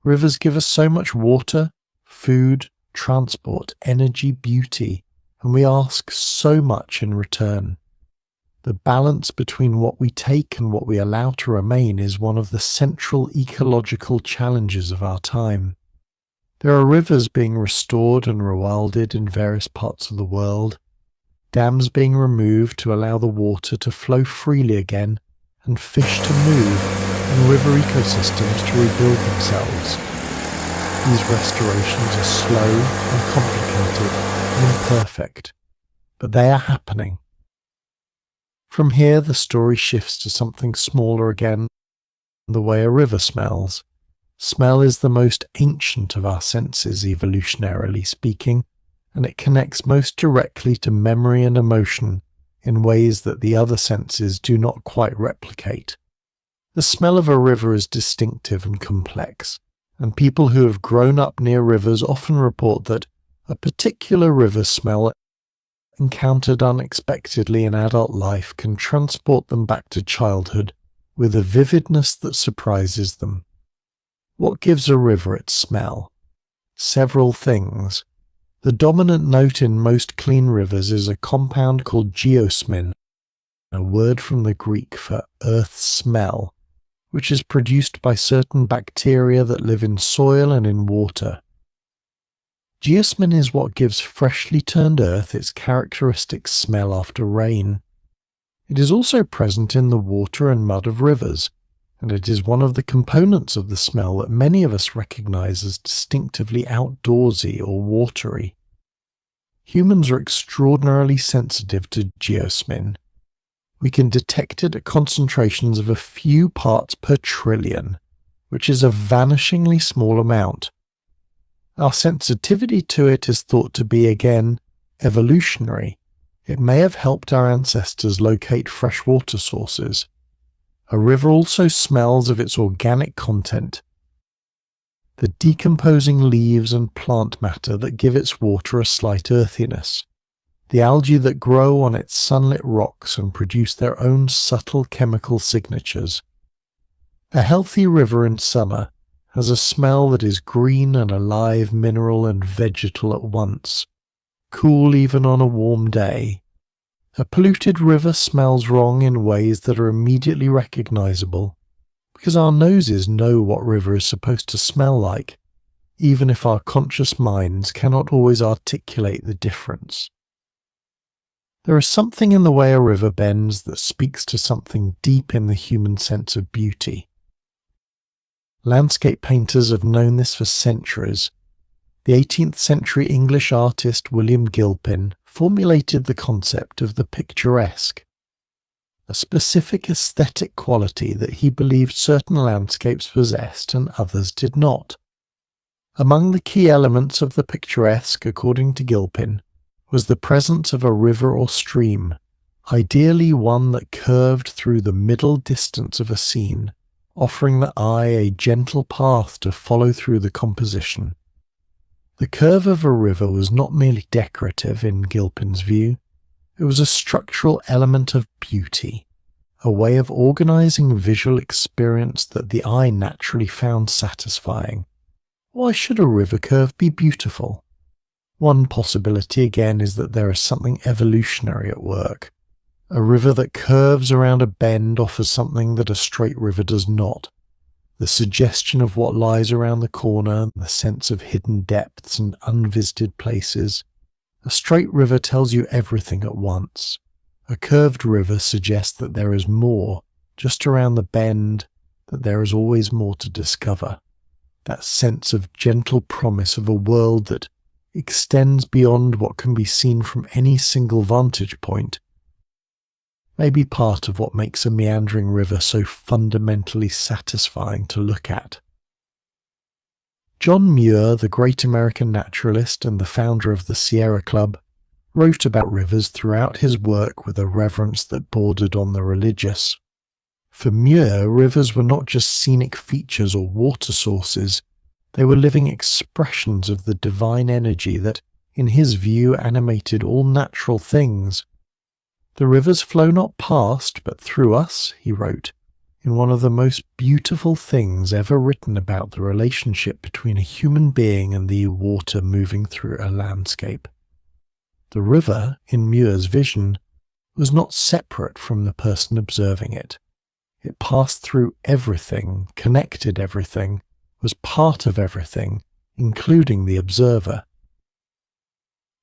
Rivers give us so much water, food, transport, energy, beauty, and we ask so much in return. The balance between what we take and what we allow to remain is one of the central ecological challenges of our time. There are rivers being restored and rewilded in various parts of the world, dams being removed to allow the water to flow freely again, and fish to move, and river ecosystems to rebuild themselves. These restorations are slow and complicated and imperfect, but they are happening. From here the story shifts to something smaller again, the way a river smells. Smell is the most ancient of our senses, evolutionarily speaking, and it connects most directly to memory and emotion in ways that the other senses do not quite replicate. The smell of a river is distinctive and complex, and people who have grown up near rivers often report that a particular river smell encountered unexpectedly in adult life can transport them back to childhood with a vividness that surprises them. What gives a river its smell? Several things. The dominant note in most clean rivers is a compound called geosmin, a word from the Greek for earth smell, which is produced by certain bacteria that live in soil and in water. Geosmin is what gives freshly turned earth its characteristic smell after rain. It is also present in the water and mud of rivers, and it is one of the components of the smell that many of us recognize as distinctively outdoorsy or watery. Humans are extraordinarily sensitive to geosmin. We can detect it at concentrations of a few parts per trillion, which is a vanishingly small amount. Our sensitivity to it is thought to be, again, evolutionary. It may have helped our ancestors locate fresh water sources. A river also smells of its organic content, the decomposing leaves and plant matter that give its water a slight earthiness, the algae that grow on its sunlit rocks and produce their own subtle chemical signatures. A healthy river in summer has a smell that is green and alive, mineral and vegetal at once, cool even on a warm day. A polluted river smells wrong in ways that are immediately recognizable, because our noses know what river is supposed to smell like, even if our conscious minds cannot always articulate the difference. There is something in the way a river bends that speaks to something deep in the human sense of beauty. Landscape painters have known this for centuries. The 18th century English artist William Gilpin formulated the concept of the picturesque, a specific aesthetic quality that he believed certain landscapes possessed and others did not. Among the key elements of the picturesque, according to Gilpin, was the presence of a river or stream, ideally one that curved through the middle distance of a scene, offering the eye a gentle path to follow through the composition. The curve of a river was not merely decorative in Gilpin's view, it was a structural element of beauty, a way of organizing visual experience that the eye naturally found satisfying. Why should a river curve be beautiful? One possibility again is that there is something evolutionary at work. A river that curves around a bend offers something that a straight river does not. The suggestion of what lies around the corner, the sense of hidden depths and unvisited places. A straight river tells you everything at once. A curved river suggests that there is more, just around the bend, that there is always more to discover. That sense of gentle promise of a world that extends beyond what can be seen from any single vantage point, may be part of what makes a meandering river so fundamentally satisfying to look at. John Muir, the great American naturalist and the founder of the Sierra Club, wrote about rivers throughout his work with a reverence that bordered on the religious. For Muir, rivers were not just scenic features or water sources, they were living expressions of the divine energy that, in his view, animated all natural things. The rivers flow not past, but through us, he wrote, in one of the most beautiful things ever written about the relationship between a human being and the water moving through a landscape. The river, in Muir's vision, was not separate from the person observing it. It passed through everything, connected everything, was part of everything, including the observer.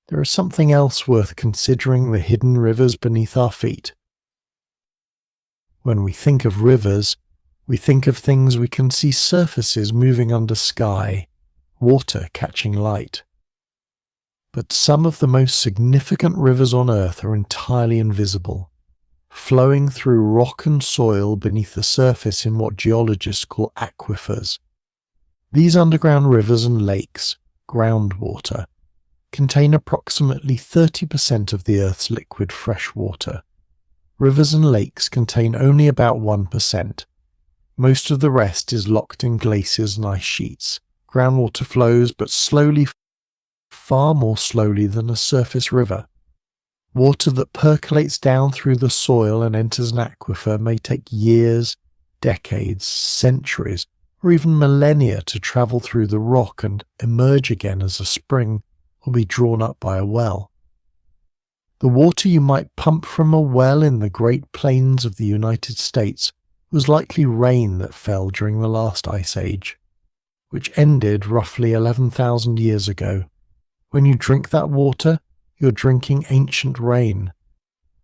There is something else worth considering: the hidden rivers beneath our feet. When we think of rivers, we think of things we can see: surfaces moving under sky, water catching light. But some of the most significant rivers on Earth are entirely invisible, flowing through rock and soil beneath the surface in what geologists call aquifers. These underground rivers and lakes, groundwater, contain approximately 30% of the Earth's liquid fresh water. Rivers and lakes contain only about 1%. Most of the rest is locked in glaciers and ice sheets. Groundwater flows, but slowly, far more slowly than a surface river. Water that percolates down through the soil and enters an aquifer may take years, decades, centuries, or even millennia to travel through the rock and emerge again as a spring or be drawn up by a well. The water you might pump from a well in the Great Plains of the United States was likely rain that fell during the last ice age, which ended roughly 11,000 years ago. When you drink that water, you're drinking ancient rain.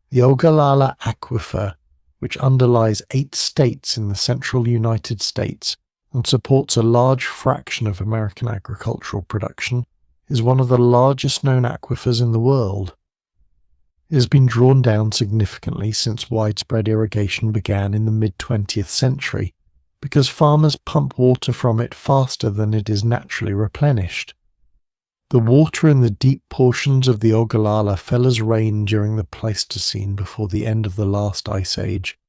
The Ogallala Aquifer, which underlies 8 states in the central United States and supports a large fraction of American agricultural production, is one of the largest known aquifers in the world. It has been drawn down significantly since widespread irrigation began in the mid-20th century, because farmers pump water from it faster than it is naturally replenished. The water in the deep portions of the Ogallala fell as rain during the Pleistocene before the end of the last ice age,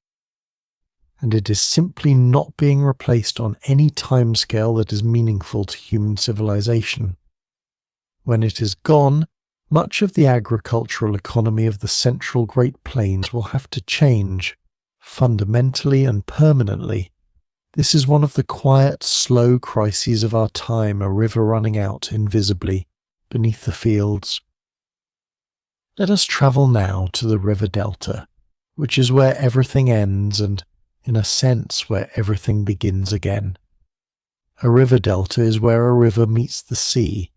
and it is simply not being replaced on any timescale that is meaningful to human civilization. When it is gone, much of the agricultural economy of the central Great Plains will have to change, fundamentally and permanently. This is one of the quiet, slow crises of our time, a river running out invisibly beneath the fields. Let us travel now to the river delta, which is where everything ends and, in a sense, where everything begins again. A river delta is where a river meets the sea.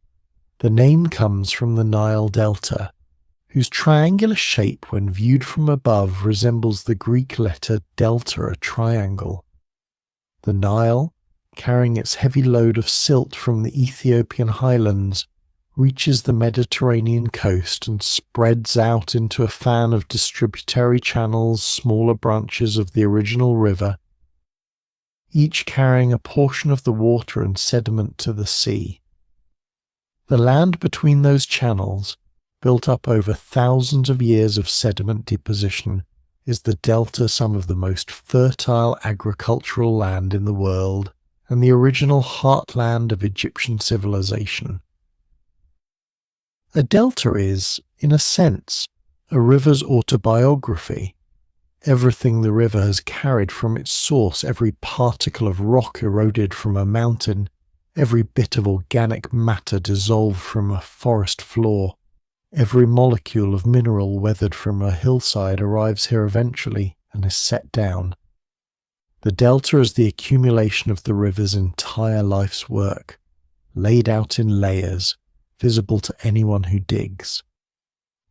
The name comes from the Nile Delta, whose triangular shape when viewed from above resembles the Greek letter delta, a triangle. The Nile, carrying its heavy load of silt from the Ethiopian highlands, reaches the Mediterranean coast and spreads out into a fan of distributary channels, smaller branches of the original river, each carrying a portion of the water and sediment to the sea. The land between those channels, built up over thousands of years of sediment deposition, is the delta, some of the most fertile agricultural land in the world, and the original heartland of Egyptian civilization. A delta is, in a sense, a river's autobiography. Everything the river has carried from its source, every particle of rock eroded from a mountain, every bit of organic matter dissolved from a forest floor, every molecule of mineral weathered from a hillside arrives here eventually and is set down. The delta is the accumulation of the river's entire life's work, laid out in layers, visible to anyone who digs.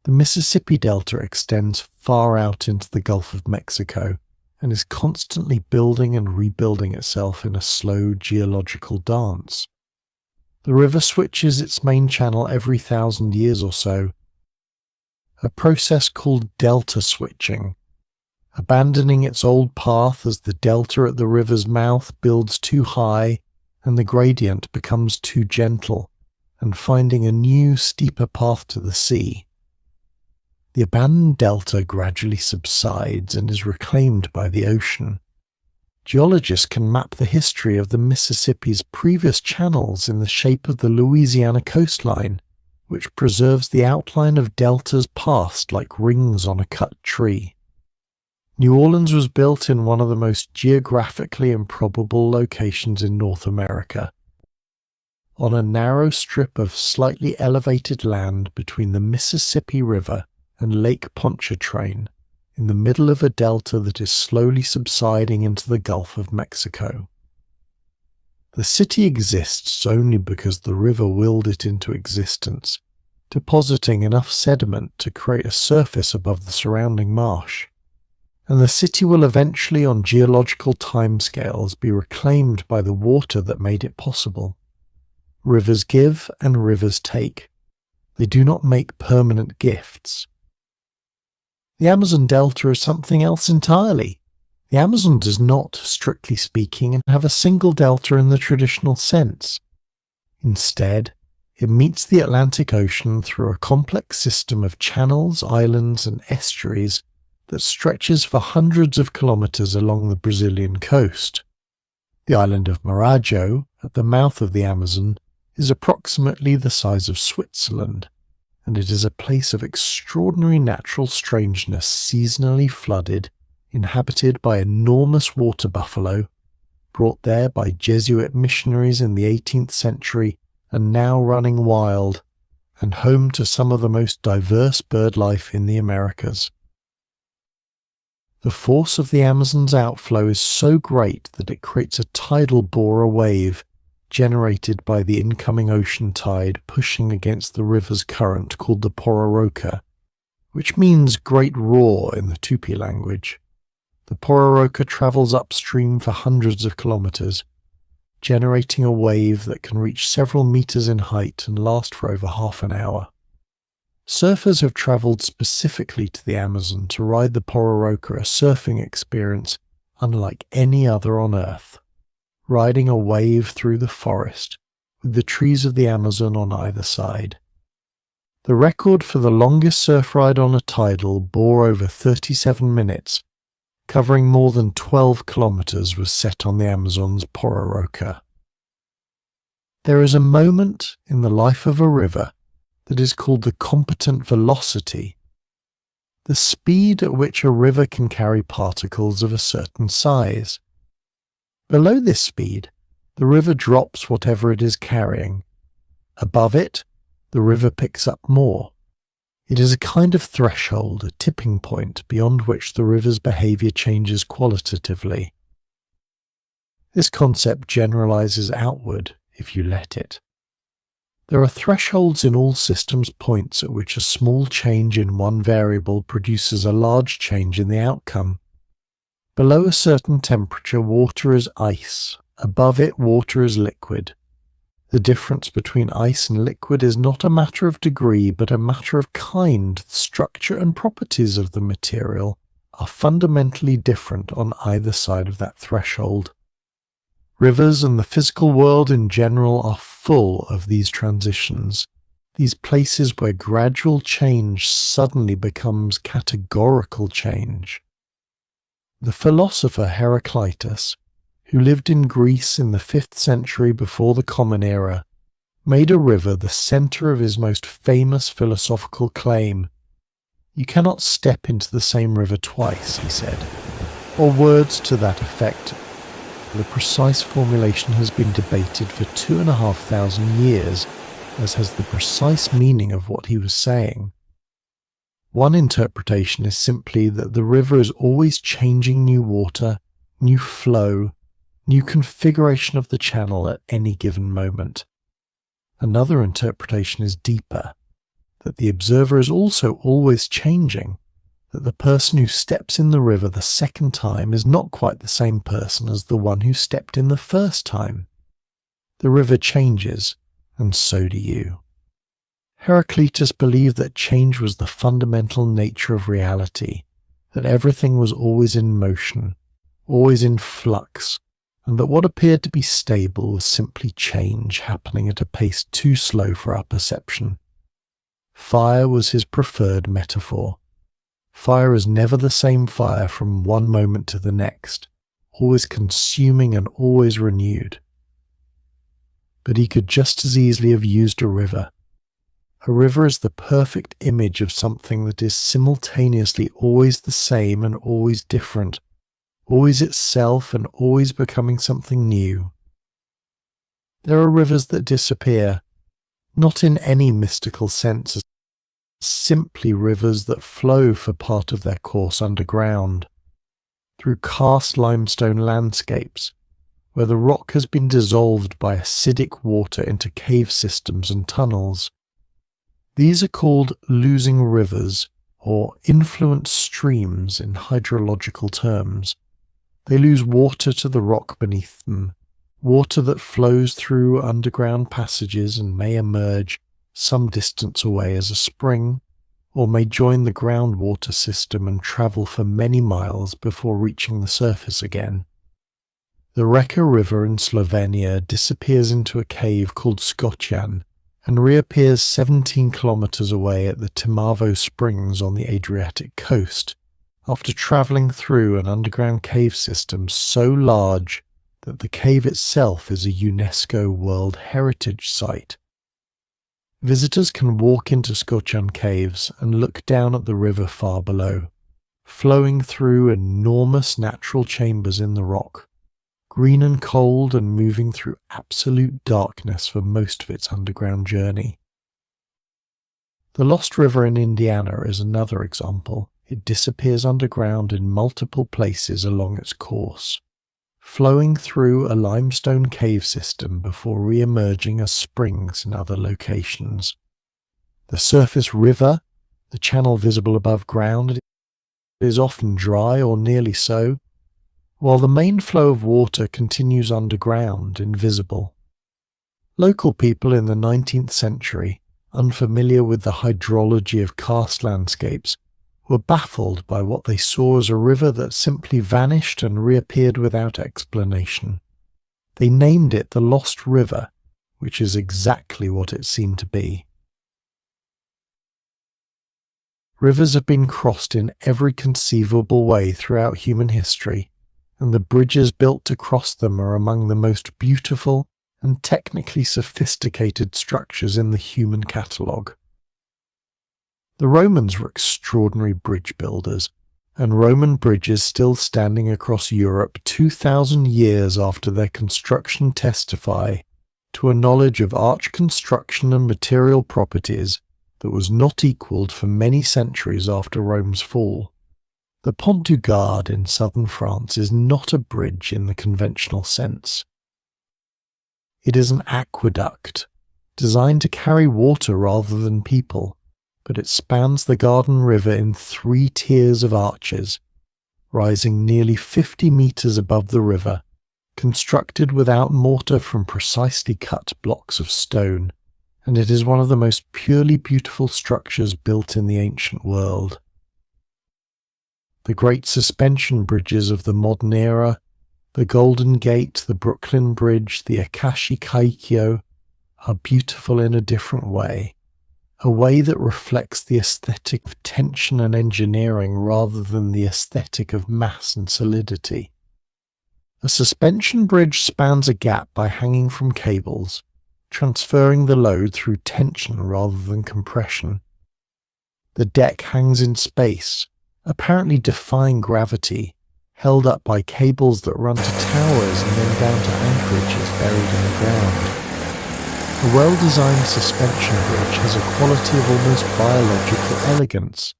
The Mississippi Delta extends far out into the Gulf of Mexico and is constantly building and rebuilding itself in a slow geological dance. The river switches its main channel every 1,000 years or so, a process called delta switching, abandoning its old path as the delta at the river's mouth builds too high and the gradient becomes too gentle, and finding a new, steeper path to the sea. The abandoned delta gradually subsides and is reclaimed by the ocean. Geologists can map the history of the Mississippi's previous channels in the shape of the Louisiana coastline, which preserves the outline of deltas past like rings on a cut tree. New Orleans was built in one of the most geographically improbable locations in North America, on a narrow strip of slightly elevated land between the Mississippi River and Lake Pontchartrain, in the middle of a delta that is slowly subsiding into the Gulf of Mexico. The city exists only because the river willed it into existence, depositing enough sediment to create a surface above the surrounding marsh. And the city will eventually, on geological timescales, be reclaimed by the water that made it possible. Rivers give and rivers take. They do not make permanent gifts. The Amazon Delta is something else entirely. The Amazon does not, strictly speaking, have a single delta in the traditional sense. Instead, it meets the Atlantic Ocean through a complex system of channels, islands, and estuaries that stretches for hundreds of kilometers along the Brazilian coast. The island of Marajo, at the mouth of the Amazon, is approximately the size of Switzerland, and it is a place of extraordinary natural strangeness, seasonally flooded, inhabited by enormous water buffalo, brought there by Jesuit missionaries in the 18th century and now running wild, and home to some of the most diverse bird life in the Americas. The force of the Amazon's outflow is so great that it creates a tidal bore, a wave, generated by the incoming ocean tide pushing against the river's current called the pororoca, which means great roar in the Tupi language. the pororoca travels upstream for hundreds of kilometers, generating a wave that can reach several meters in height and last for over half an hour. Surfers have traveled specifically to the Amazon to ride the pororoca, a surfing experience unlike any other on Earth, riding a wave through the forest with the trees of the Amazon on either side. The record for the longest surf ride on a tidal bore over 37 minutes, covering more than 12 kilometers, was set on the Amazon's pororoca. There is a moment in the life of a river that is called the competent velocity, the speed at which a river can carry particles of a certain size. Below this speed, the river drops whatever it is carrying. Above it, the river picks up more. It is a kind of threshold, a tipping point beyond which the river's behavior changes qualitatively. This concept generalizes outward if you let it. There are thresholds in all systems, points at which a small change in one variable produces a large change in the outcome. Below a certain temperature, water is ice. Above it, water is liquid. The difference between ice and liquid is not a matter of degree, but a matter of kind. The structure and properties of the material are fundamentally different on either side of that threshold. Rivers and the physical world in general are full of these transitions, these places where gradual change suddenly becomes categorical change. The philosopher Heraclitus, who lived in Greece in the 5th century before the Common Era, made a river the center of his most famous philosophical claim. "You cannot step into the same river twice," he said, or words to that effect. The precise formulation has been debated for 2,500 years, as has the precise meaning of what he was saying. One interpretation is simply that the river is always changing new water, new flow, new configuration of the channel at any given moment. Another interpretation is deeper, that the observer is also always changing, that the person who steps in the river the second time is not quite the same person as the one who stepped in the first time. The river changes, and so do you. Heraclitus believed that change was the fundamental nature of reality, that everything was always in motion, always in flux, and that what appeared to be stable was simply change happening at a pace too slow for our perception. Fire was his preferred metaphor. Fire is never the same fire from one moment to the next, always consuming and always renewed. But he could just as easily have used a river. A river is the perfect image of something that is simultaneously always the same and always different, always itself and always becoming something new. There are rivers that disappear, not in any mystical sense, as simply rivers that flow for part of their course underground, through karst limestone landscapes, where the rock has been dissolved by acidic water into cave systems and tunnels. These are called losing rivers, or influent streams in hydrological terms. They lose water to the rock beneath them, water that flows through underground passages and may emerge some distance away as a spring, or may join the groundwater system and travel for many miles before reaching the surface again. The Reka River in Slovenia disappears into a cave called Skotjan and reappears 17 kilometers away at the Timavo Springs on the Adriatic coast, after travelling through an underground cave system so large that the cave itself is a UNESCO World Heritage Site. Visitors can walk into Skotjan caves and look down at the river far below, flowing through enormous natural chambers in the rock, green and cold and moving through absolute darkness for most of its underground journey. The Lost River in Indiana is another example. It disappears underground in multiple places along its course, flowing through a limestone cave system before re-emerging as springs in other locations. The surface river, the channel visible above ground, is often dry or nearly so, while the main flow of water continues underground, invisible. Local people in the 19th century, unfamiliar with the hydrology of karst landscapes, were baffled by what they saw as a river that simply vanished and reappeared without explanation. They named it the Lost River, which is exactly what it seemed to be. Rivers have been crossed in every conceivable way throughout human history, and the bridges built to cross them are among the most beautiful and technically sophisticated structures in the human catalogue. The Romans were extraordinary bridge builders, and Roman bridges still standing across Europe 2,000 years after their construction testify to a knowledge of arch construction and material properties that was not equalled for many centuries after Rome's fall. The Pont du Gard in southern France is not a bridge in the conventional sense. It is an aqueduct, designed to carry water rather than people, but it spans the Garden River in 3 tiers of arches, rising nearly 50 meters above the river, constructed without mortar from precisely cut blocks of stone, and it is one of the most purely beautiful structures built in the ancient world. The great suspension bridges of the modern era, the Golden Gate, the Brooklyn Bridge, the Akashi Kaikyo, are beautiful in a different way, a way that reflects the aesthetic of tension and engineering rather than the aesthetic of mass and solidity. A suspension bridge spans a gap by hanging from cables, transferring the load through tension rather than compression. The deck hangs in space, apparently defying gravity, held up by cables that run to towers and then down to anchorages buried in the ground. A well-designed suspension bridge has a quality of almost biological elegance.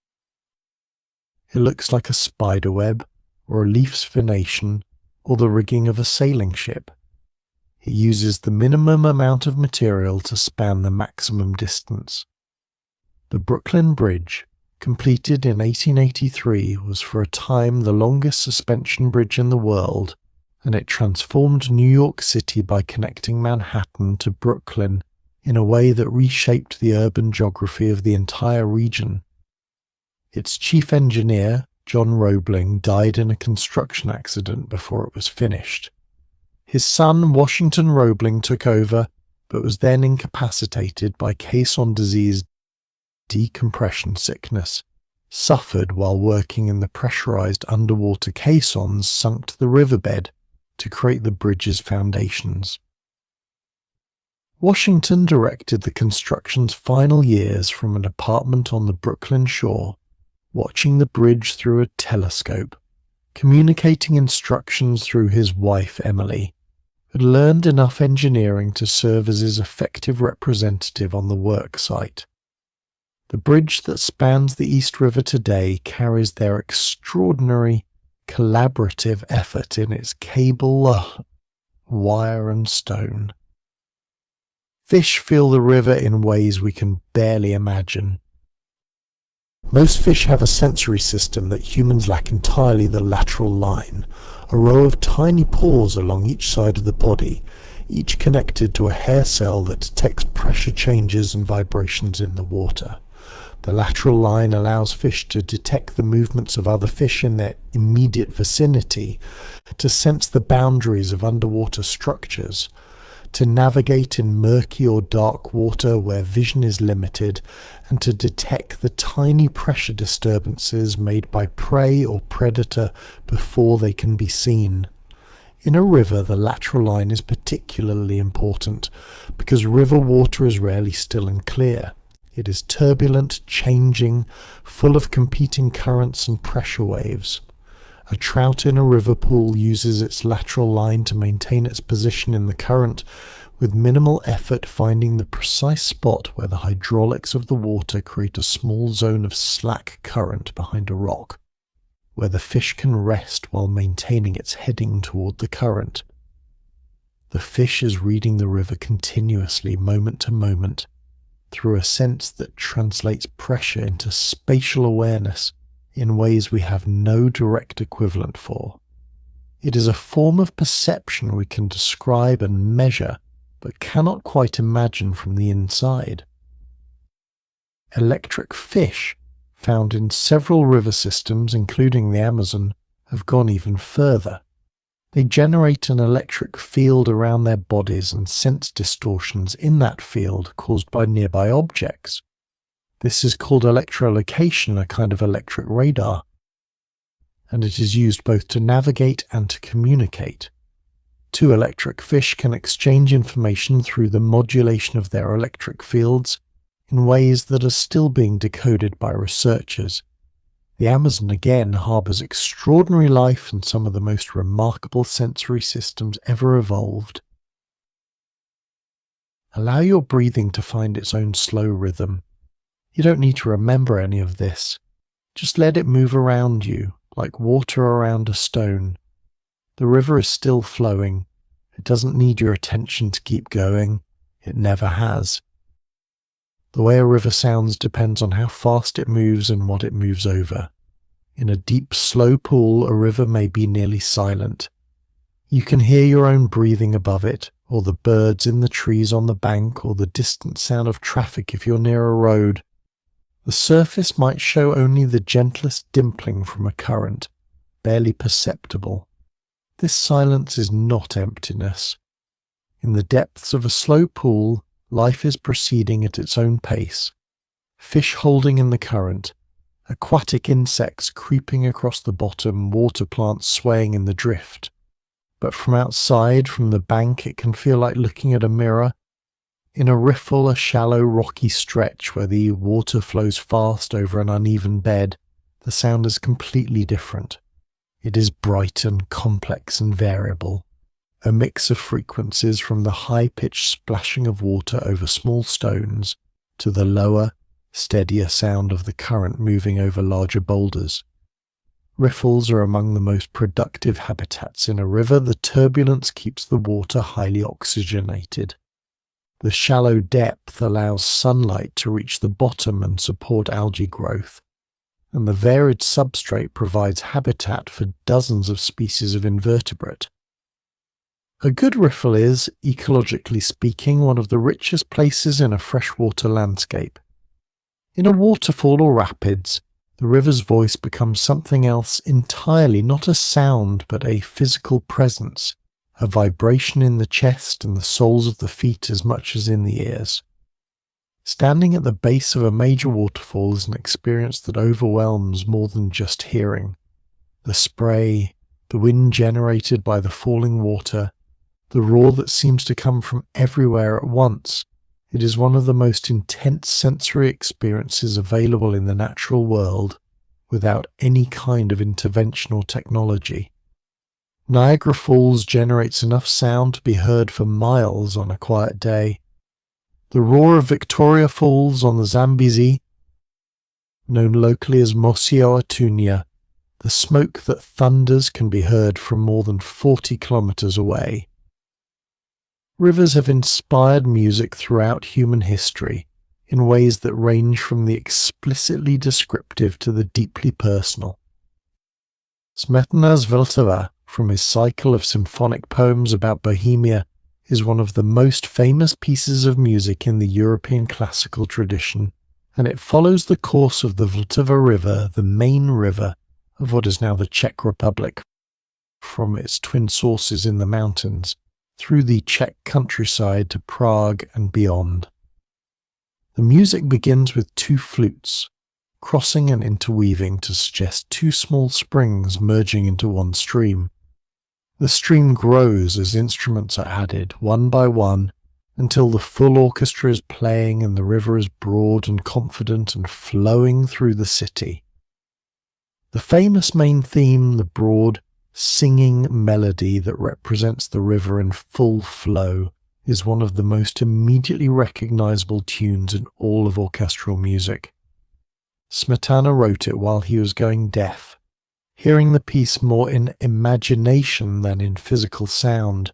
It looks like a spider web, or a leaf's venation, or the rigging of a sailing ship. It uses the minimum amount of material to span the maximum distance. The Brooklyn Bridge, completed in 1883, was for a time the longest suspension bridge in the world, and it transformed New York City by connecting Manhattan to Brooklyn in a way that reshaped the urban geography of the entire region. Its chief engineer, John Roebling, died in a construction accident before it was finished. His son, Washington Roebling, took over, but was then incapacitated by caisson disease. Decompression sickness, suffered while working in the pressurized underwater caissons sunk to the riverbed to create the bridge's foundations. Washington directed the construction's final years from an apartment on the Brooklyn shore, watching the bridge through a telescope, communicating instructions through his wife Emily, had learned enough engineering to serve as his effective representative on the work site. The bridge that spans the East River today carries their extraordinary collaborative effort in its cable, wire and stone. Fish feel the river in ways we can barely imagine. Most fish have a sensory system that humans lack entirely: the lateral line, a row of tiny pores along each side of the body, each connected to a hair cell that detects pressure changes and vibrations in the water. The lateral line allows fish to detect the movements of other fish in their immediate vicinity, to sense the boundaries of underwater structures, to navigate in murky or dark water where vision is limited, and to detect the tiny pressure disturbances made by prey or predator before they can be seen. In a river, the lateral line is particularly important because river water is rarely still and clear. It is turbulent, changing, full of competing currents and pressure waves. A trout in a river pool uses its lateral line to maintain its position in the current, with minimal effort finding the precise spot where the hydraulics of the water create a small zone of slack current behind a rock, where the fish can rest while maintaining its heading toward the current. The fish is reading the river continuously, moment to moment, through a sense that translates pressure into spatial awareness in ways we have no direct equivalent for. It is a form of perception we can describe and measure, but cannot quite imagine from the inside. Electric fish, found in several river systems, including the Amazon, have gone even further. They generate an electric field around their bodies and sense distortions in that field caused by nearby objects. This is called electrolocation, a kind of electric radar, and it is used both to navigate and to communicate. Two electric fish can exchange information through the modulation of their electric fields in ways that are still being decoded by researchers. The Amazon again harbours extraordinary life and some of the most remarkable sensory systems ever evolved. Allow your breathing to find its own slow rhythm. You don't need to remember any of this. Just let it move around you, like water around a stone. The river is still flowing. It doesn't need your attention to keep going. It never has. The way a river sounds depends on how fast it moves and what it moves over. In a deep, slow pool, a river may be nearly silent. You can hear your own breathing above it, or the birds in the trees on the bank, or the distant sound of traffic if you're near a road. The surface might show only the gentlest dimpling from a current, barely perceptible. This silence is not emptiness. In the depths of a slow pool, life is proceeding at its own pace. Fish holding in the current, aquatic insects creeping across the bottom, water plants swaying in the drift. But from outside, from the bank, it can feel like looking at a mirror. In a riffle, a shallow rocky stretch where the water flows fast over an uneven bed, the sound is completely different. It is bright and complex and variable, a mix of frequencies from the high-pitched splashing of water over small stones to the lower, steadier sound of the current moving over larger boulders. Riffles are among the most productive habitats in a river. The turbulence keeps the water highly oxygenated. The shallow depth allows sunlight to reach the bottom and support algae growth, and the varied substrate provides habitat for dozens of species of invertebrate. A good riffle is, ecologically speaking, one of the richest places in a freshwater landscape. In a waterfall or rapids, the river's voice becomes something else entirely, not a sound but a physical presence, a vibration in the chest and the soles of the feet as much as in the ears. Standing at the base of a major waterfall is an experience that overwhelms more than just hearing. The spray, the wind generated by the falling water, the roar that seems to come from everywhere at once. It is one of the most intense sensory experiences available in the natural world without any kind of intervention or technology. Niagara Falls generates enough sound to be heard for miles on a quiet day. The roar of Victoria Falls on the Zambezi, known locally as Mosioatunya, the smoke that thunders, can be heard from more than 40 kilometers away. Rivers have inspired music throughout human history in ways that range from the explicitly descriptive to the deeply personal. Smetana's Vltava, from his cycle of symphonic poems about Bohemia, is one of the most famous pieces of music in the European classical tradition, and it follows the course of the Vltava River, the main river of what is now the Czech Republic, from its twin sources in the mountains, through the Czech countryside to Prague and beyond. The music begins with two flutes, crossing and interweaving to suggest two small springs merging into one stream. The stream grows as instruments are added, one by one, until the full orchestra is playing and the river is broad and confident and flowing through the city. The famous main theme, the broad, singing melody that represents the river in full flow, is one of the most immediately recognizable tunes in all of orchestral music. Smetana wrote it while he was going deaf, hearing the piece more in imagination than in physical sound,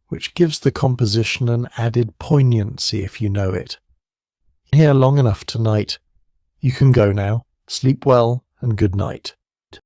which gives the composition an added poignancy if you know it. Here long enough tonight. You can go now. Sleep well and good night.